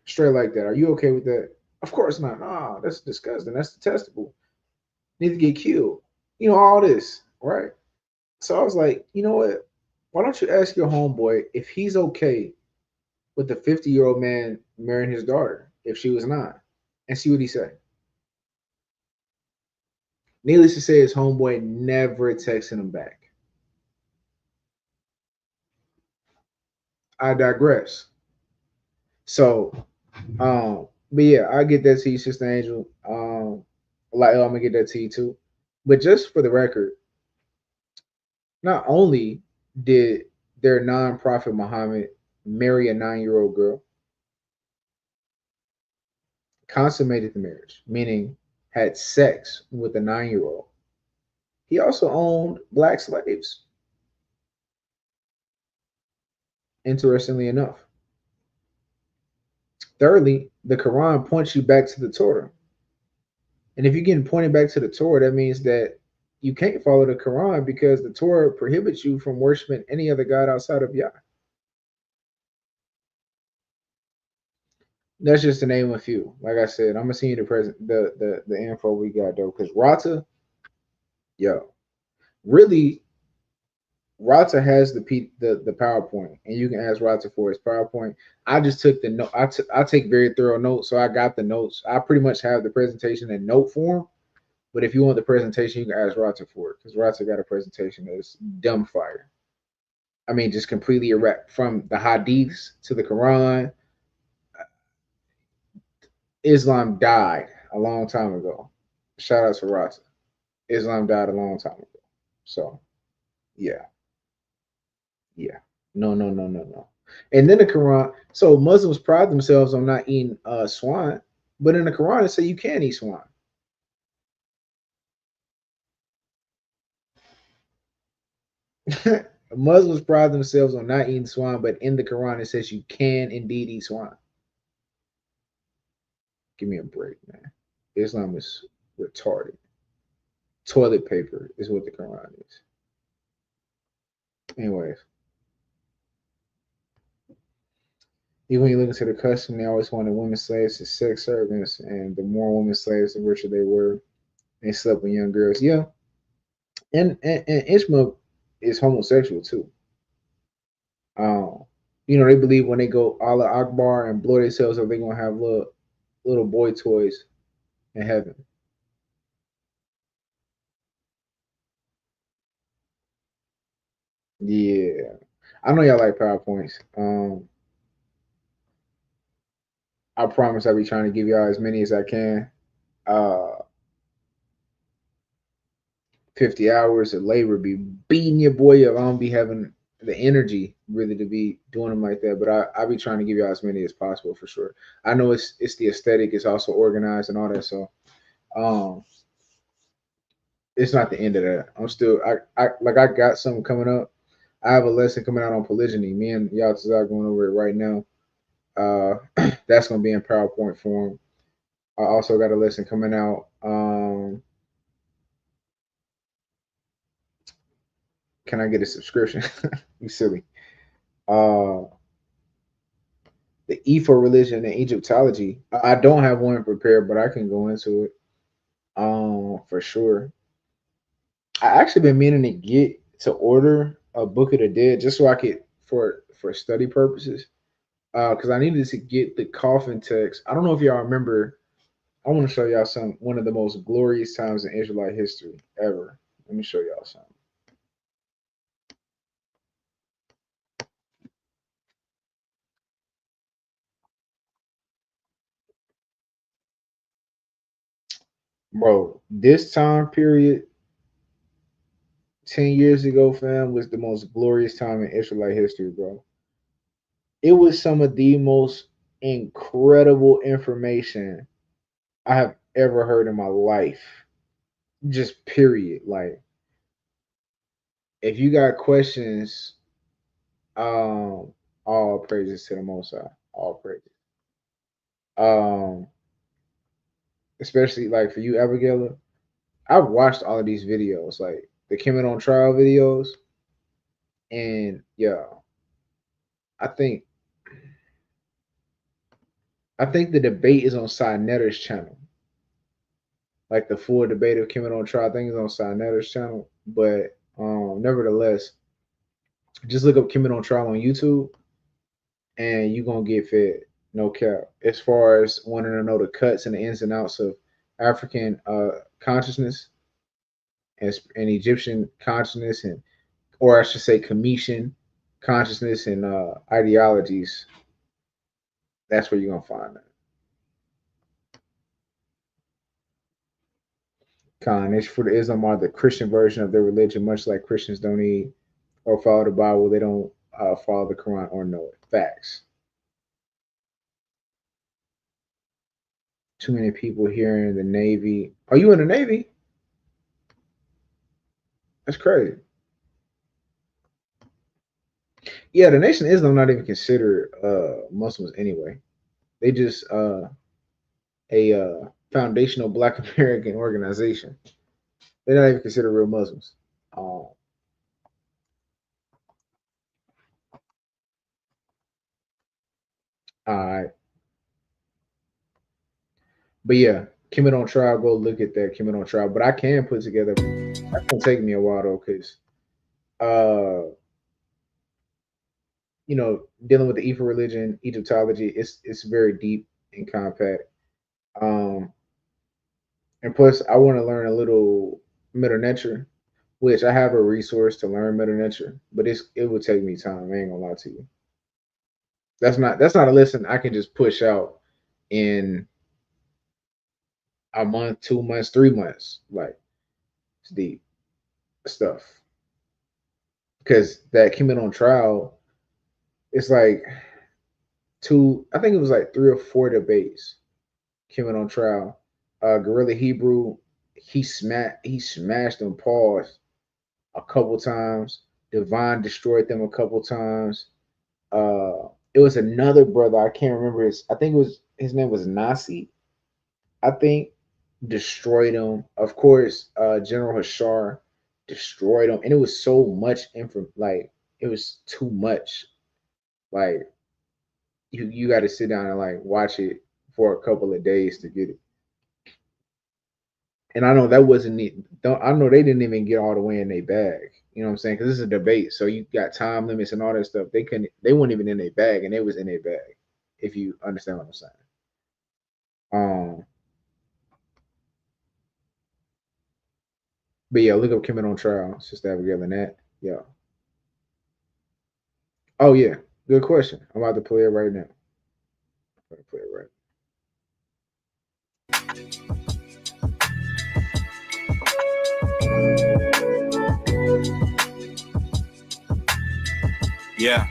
straight like that? Are you okay with that? Of course not. Nah, that's disgusting. That's detestable. Need to get killed. All this, right? So I was like, you know what? Why don't you ask your homeboy if he's okay with the 50-year-old man marrying his daughter if she was not, and see what he said. Needless to say, his homeboy never texted him back. I digress. So, but yeah, I get that to you, Sister Angel. Like, I'm gonna get that to you too. But just for the record, not only did their non-prophet Muhammad marry a 9-year-old girl, consummated the marriage, meaning had sex with a 9-year-old. He also owned black slaves, interestingly enough. Thirdly, the Quran points you back to the Torah. And if you're getting pointed back to the Torah, that means that you can't follow the Quran because the Torah prohibits you from worshiping any other God outside of Yah. That's just to name a few. Like I said, I'm gonna send you the info we got though, because really Rata has the PowerPoint, and you can ask Rata for his PowerPoint. I just took the note. I take very thorough notes, so I got the notes. I pretty much have the presentation in note form. But if you want the presentation, you can ask Rata for it because Rata got a presentation that's dumb fire. I mean, just completely erect from the Hadiths to the Quran. Islam died a long time ago. Shout out to Rata. Islam died a long time ago. So yeah. Yeah. No, no, no, no, no. And then the Quran, so Muslims pride themselves on not eating swine, but in the Quran it say you can eat swine. Muslims pride themselves on not eating swine, but in the Quran it says you can indeed eat swine. Give me a break, man. Islam is retarded. Toilet paper is what the Quran is. Anyways, even when you look into the custom, they always wanted women slaves as sex servants, and the more women slaves, the richer they were. They slept with young girls. Yeah, and Ishmael is homosexual too. Um, they believe when they go Allah Akbar and blow themselves up, they're gonna have little boy toys in heaven. Yeah, I know y'all like PowerPoints. I promise I'll be trying to give y'all as many as I can. Uh, 50 hours of labor be beating your boy up. I don't be having the energy really to be doing them like that, but I be trying to give y'all as many as possible for sure. I know it's the aesthetic, it's also organized and all that, so um it's not the end of that. I'm still I got something coming up. I have a lesson coming out on polygyny. Me and y'all are going over it right now. That's gonna be in PowerPoint form. I also got a lesson coming out. Can I get a subscription? You silly. Uh, the Ephor religion and Egyptology. I don't have one prepared, but I can go into it. For sure. I actually been meaning to get to order a Book of the Dead just so I could for study purposes. Because I needed to get the coffin text. I don't know if y'all remember. I want to show y'all one of the most glorious times in Israelite history ever. Let me show y'all something. Bro, this time period 10 years ago, fam, was the most glorious time in Israelite history, bro. It was some of the most incredible information I have ever heard in my life. Just period. Like, if you got questions, um, all praises to the Most High. All praises. Um, especially like for you, Abigail. I've watched all of these videos, like the Kemet on trial videos, and yeah, I think I think the debate is on Sinetter's channel. Like the full debate of Kemet on trial, I think is on Sinetter's channel. But nevertheless, just look up Kemet on trial on YouTube, and you're gonna get fed. No cap. As far as wanting to know the cuts and the ins and outs of African consciousness and Egyptian consciousness, and or I should say Cometian consciousness and ideologies, that's where you're gonna find that. Khan, for the Islam are the Christian version of their religion, much like Christians don't eat or follow the Bible, they don't follow the Quran or know it. Facts. Too many people here in the Navy. Are you in the Navy? That's crazy. Yeah, the Nation of Islam not even considered Muslims anyway. They just a foundational Black American organization. They're not even considered real Muslims. All right, but yeah, Kemet on trial. Go look at that Kemet on trial. But I can put together. That's gonna take me a while though, because uh, dealing with the Ifa religion, Egyptology, it's very deep and compact. Um, and plus, I want to learn a little Middle Nature, which I have a resource to learn Middle Nature, but it would take me time. I ain't gonna lie to you. That's not a lesson I can just push out in a month, 2 months, 3 months. Like it's deep stuff. Because that came in on trial, it's like I think it was like 3 or 4 debates came in on trial. Gorilla Hebrew, he smashed them paws a couple times. Divine destroyed them a couple times. It was another brother, I can't remember I think his name was Nasi, I think, destroyed him. Of course, General Hashar destroyed him, and it was so much info. Like it was too much. Like you got to sit down and like watch it for a couple of days to get it. And I know that wasn't it. I know they didn't even get all the way in their bag. You know what I'm saying? Because this is a debate, so you got time limits and all that stuff. They weren't even in their bag, and it was in their bag. If you understand what I'm saying. Um, but yeah, look up Kemet on Trial, Sister Abigail and that. Yeah. Oh yeah, good question. I'm about to play it right now. I'm about to play it right. Yeah.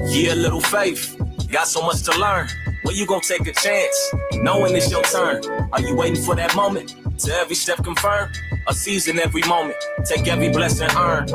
Yeah, little faith. Got so much to learn. When you gonna take a chance? Knowing it's your turn. Are you waiting for that moment? To every step confirm? A season every moment. Take every blessing earned.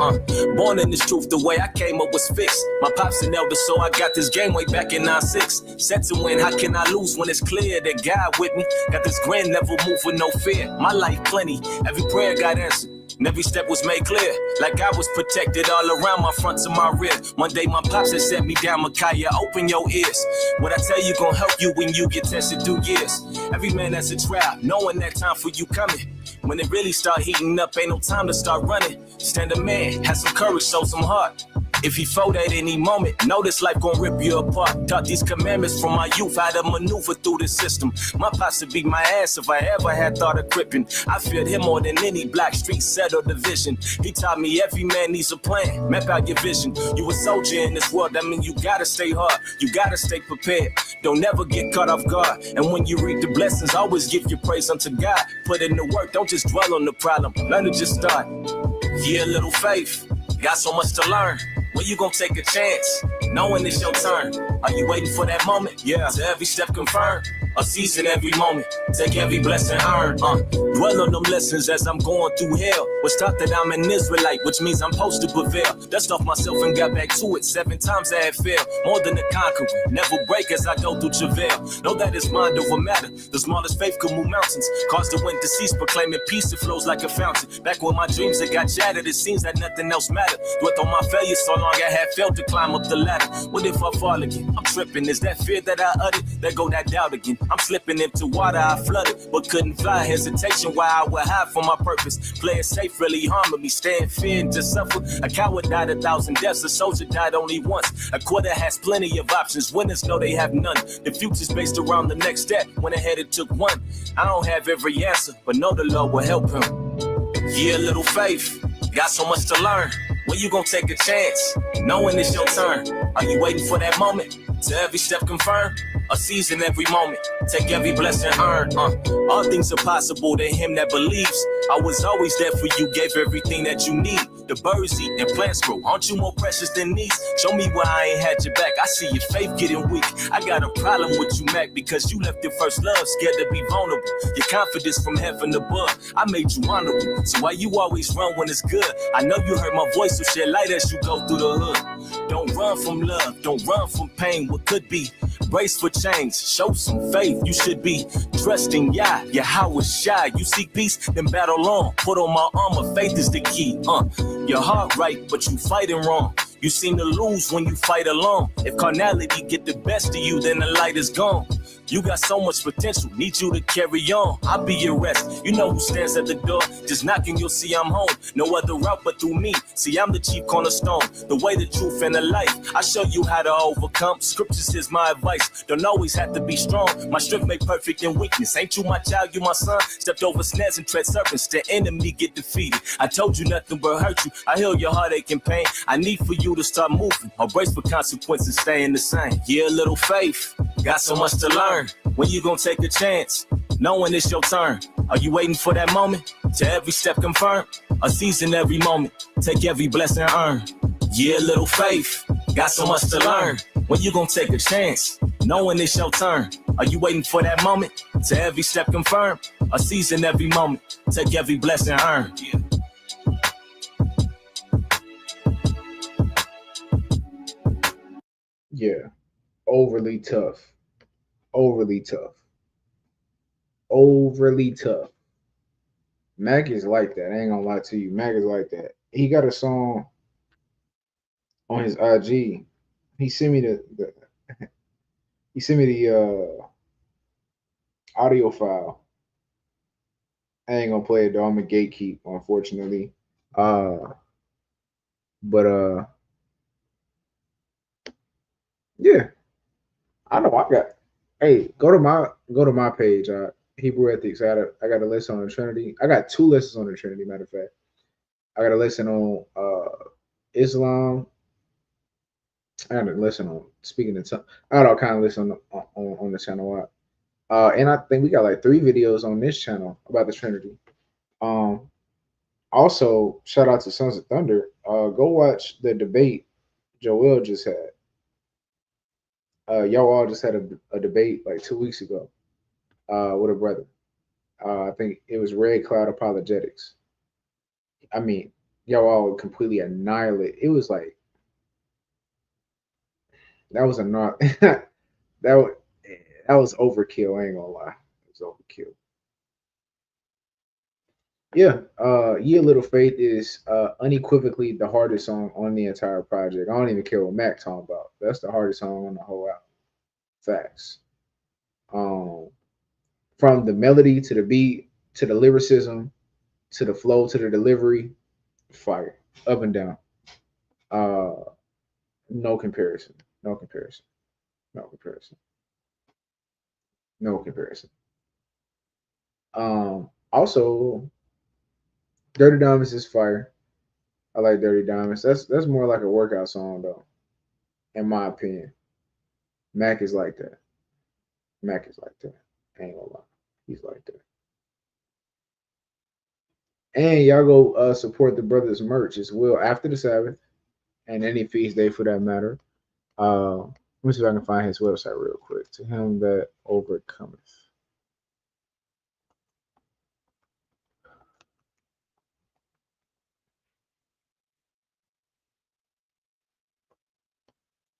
Born in this truth, the way I came up was fixed. My pops an elder, so I got this game way back in 96. Set to win, how can I lose when it's clear that God with me? Got this grin, never move with no fear. My life plenty, every prayer got answered. And every step was made clear, like I was protected all around my front to my rear. One day my pops had set me down, Micaiah, open your ears. What I tell you gon' help you when you get tested through years. Every man has a trial, knowing that time for you coming. When it really start heating up, ain't no time to start running. Stand a man, have some courage, show some heart. If he fold at any moment, know this life gon' rip you apart. Taught these commandments from my youth, how to maneuver through the system. My pops would beat my ass if I ever had thought of crippin'. I feared him more than any black street set or division. He taught me every man needs a plan, map out your vision. You a soldier in this world, that mean you gotta stay hard, you gotta stay prepared. Don't never get caught off guard. And when you reap the blessings, always give your praise unto God. Put in the work, don't just dwell on the problem, learn to just start. Yeah, little faith, got so much to learn. When you gonna take a chance, knowing it's your turn? Are you waiting for that moment? Yeah, to every step confirm. A season every moment, take every blessing earned. Dwell on them lessons as I'm going through hell. Was taught that I'm an Israelite, which means I'm supposed to prevail. Dust off myself and got back to it. 7 times I had failed, more than a conqueror. Never break as I go through travail. Know that it's mind over matter. The smallest faith could move mountains. Cause the wind to cease, proclaiming peace, it flows like a fountain. Back when my dreams had got shattered, it seems that nothing else mattered. Dwelt on my failures so long I had failed to climb up the ladder. What if I fall again? I'm tripping, is that fear that I uttered? There go that doubt again. I'm slipping into water, I flooded, but couldn't fly. Hesitation why I would hide from my purpose. Play it safe, really harming me. Stay in fear and just suffer. A coward died 1,000 deaths, a soldier died only once. A quitter has plenty of options, winners know they have none. The future's based around the next step, went ahead and took one. I don't have every answer, but know the Lord will help him. Yeah, little faith, got so much to learn. When you gonna take a chance, knowing it's your turn? Are you waiting for that moment? To every step confirm? A season every moment, take every blessing earned. All things are possible to him that believes. I was always there for you, gave everything that you need. The birds eat and plants grow, aren't you more precious than these? Show me why I ain't had your back, I see your faith getting weak. I got a problem with you, Mac, because you left your first love, scared to be vulnerable. Your confidence from heaven above, I made you honorable. So why you always run when it's good? I know you heard my voice, so shed light as you go through the hood. Don't run from love, don't run from pain, what could be. Brace for change, show some faith, you should be trusting Yah, Yahweh Shai. You seek peace, then battle on, put on my armor, faith is the key. Your heart right, but you fighting wrong. You seem to lose when you fight alone. If carnality get the best of you, then the light is gone. You got so much potential, need you to carry on. I'll be your rest, you know who stands at the door. Just knocking, you'll see I'm home. No other route but through me. See, I'm the chief cornerstone, the way, the truth, and the life. I show you how to overcome. Scriptures is my advice. Don't always have to be strong. My strength made perfect in weakness. Ain't you my child, you my son? Stepped over snares and tread serpents. The enemy get defeated. I told you nothing but hurt you. I heal your heartache and pain. I need for you to start moving, or brace for consequences, staying the same. Yeah, little faith, got so much to learn. When you gonna take a chance, knowing it's your turn? Are you waiting for that moment? To every step confirm? A season every moment, take every blessing earned. Yeah, little faith, got so much to learn. When you gonna take a chance, knowing it's your turn? Are you waiting for that moment? To every step confirm? A season every moment, take every blessing earned. Yeah. Yeah, overly tough. Overly tough. Overly tough. Mac is like that. I ain't gonna lie to you. Mac is like that. He got a song on his IG. He sent me the he sent me the audio file. I ain't gonna play it though. I'm a gatekeep, unfortunately. Uh, but yeah, I know I got. Hey, go to my page. Hebrew ethics. I got a lesson on the Trinity. I got two lessons on the Trinity. Matter of fact, I got a lesson on Islam. I got a lesson on speaking in tongues. I got all kind of lessons on the channel. And I think we got like 3 videos on this channel about the Trinity. Um, Also, shout out to Sons of Thunder. Go watch the debate Joel just had. Y'all all just had a debate like 2 weeks ago with a brother. I think it was Red Cloud Apologetics. I mean, y'all all completely annihilate. It was like that was a not that was, that was overkill. I ain't gonna lie, it was overkill. Yeah, Ye Little Faith is unequivocally the hardest song on the entire project. I don't even care what Mac talking about. That's the hardest song on the whole album. Facts. Um, from the melody to the beat to the lyricism to the flow to the delivery, fire up and down. Uh, no comparison. No comparison. No comparison. No comparison. Also, Dirty Diamonds is fire. I like Dirty Diamonds. That's more like a workout song though, in my opinion. Mac is like that. Mac is like that. I ain't gonna lie. He's like that. And y'all go support the brothers merch as well after the Sabbath and any feast day for that matter. Let me see if I can find his website real quick. To him that overcometh.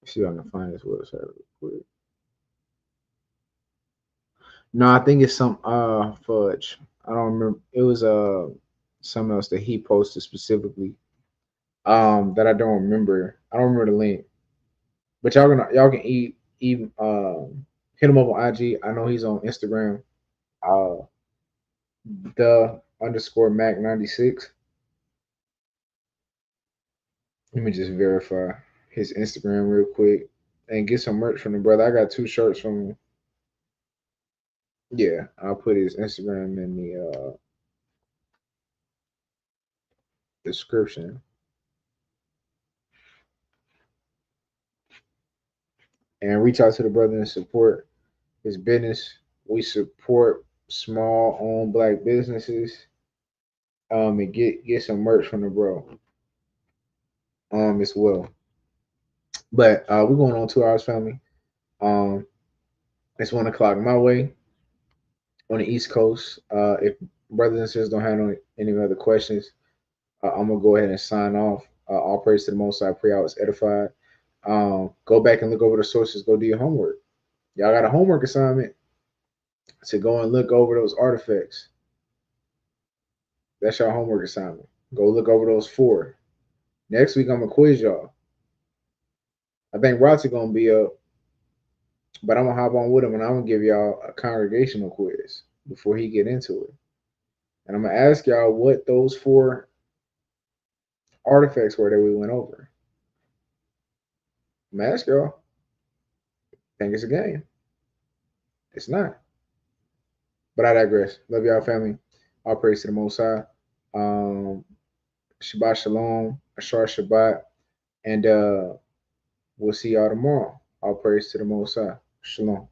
See if I can find his website real quick. No, I think it's some fudge. I don't remember. It was something else that he posted specifically. That I don't remember. I don't remember the link. But y'all can eat hit him up on IG. I know he's on Instagram. Uh the underscore Mac 96. Let me just verify his Instagram real quick and get some merch from the brother. I got 2 shirts from him. Yeah, I'll put his Instagram in the description and reach out to the brother and support his business. We support small owned black businesses. And get some merch from the bro as well. But we're going on 2 hours, family. Um, it's 1 o'clock my way on the East Coast. If brothers and sisters don't have any other questions, I'm gonna go ahead and sign off. All praise to the Most High. I pray I was edified. Go back and look over the sources. Go do your homework. Y'all got a homework assignment to go and look over those artifacts. That's your homework assignment. Go look over those 4. Next week I'm gonna quiz y'all. I think Rot's gonna be up, but I'm gonna hop on with him and I'm gonna give y'all a congregational quiz before he get into it. And I'm gonna ask y'all what those 4 artifacts were that we went over. I'm gonna ask y'all. Think it's a game. It's not. But I digress. Love y'all, family. All praise to the Most High. Shabbat Shalom, Ashar Shabbat, and we'll see y'all tomorrow. All praise to the Most High. Shalom.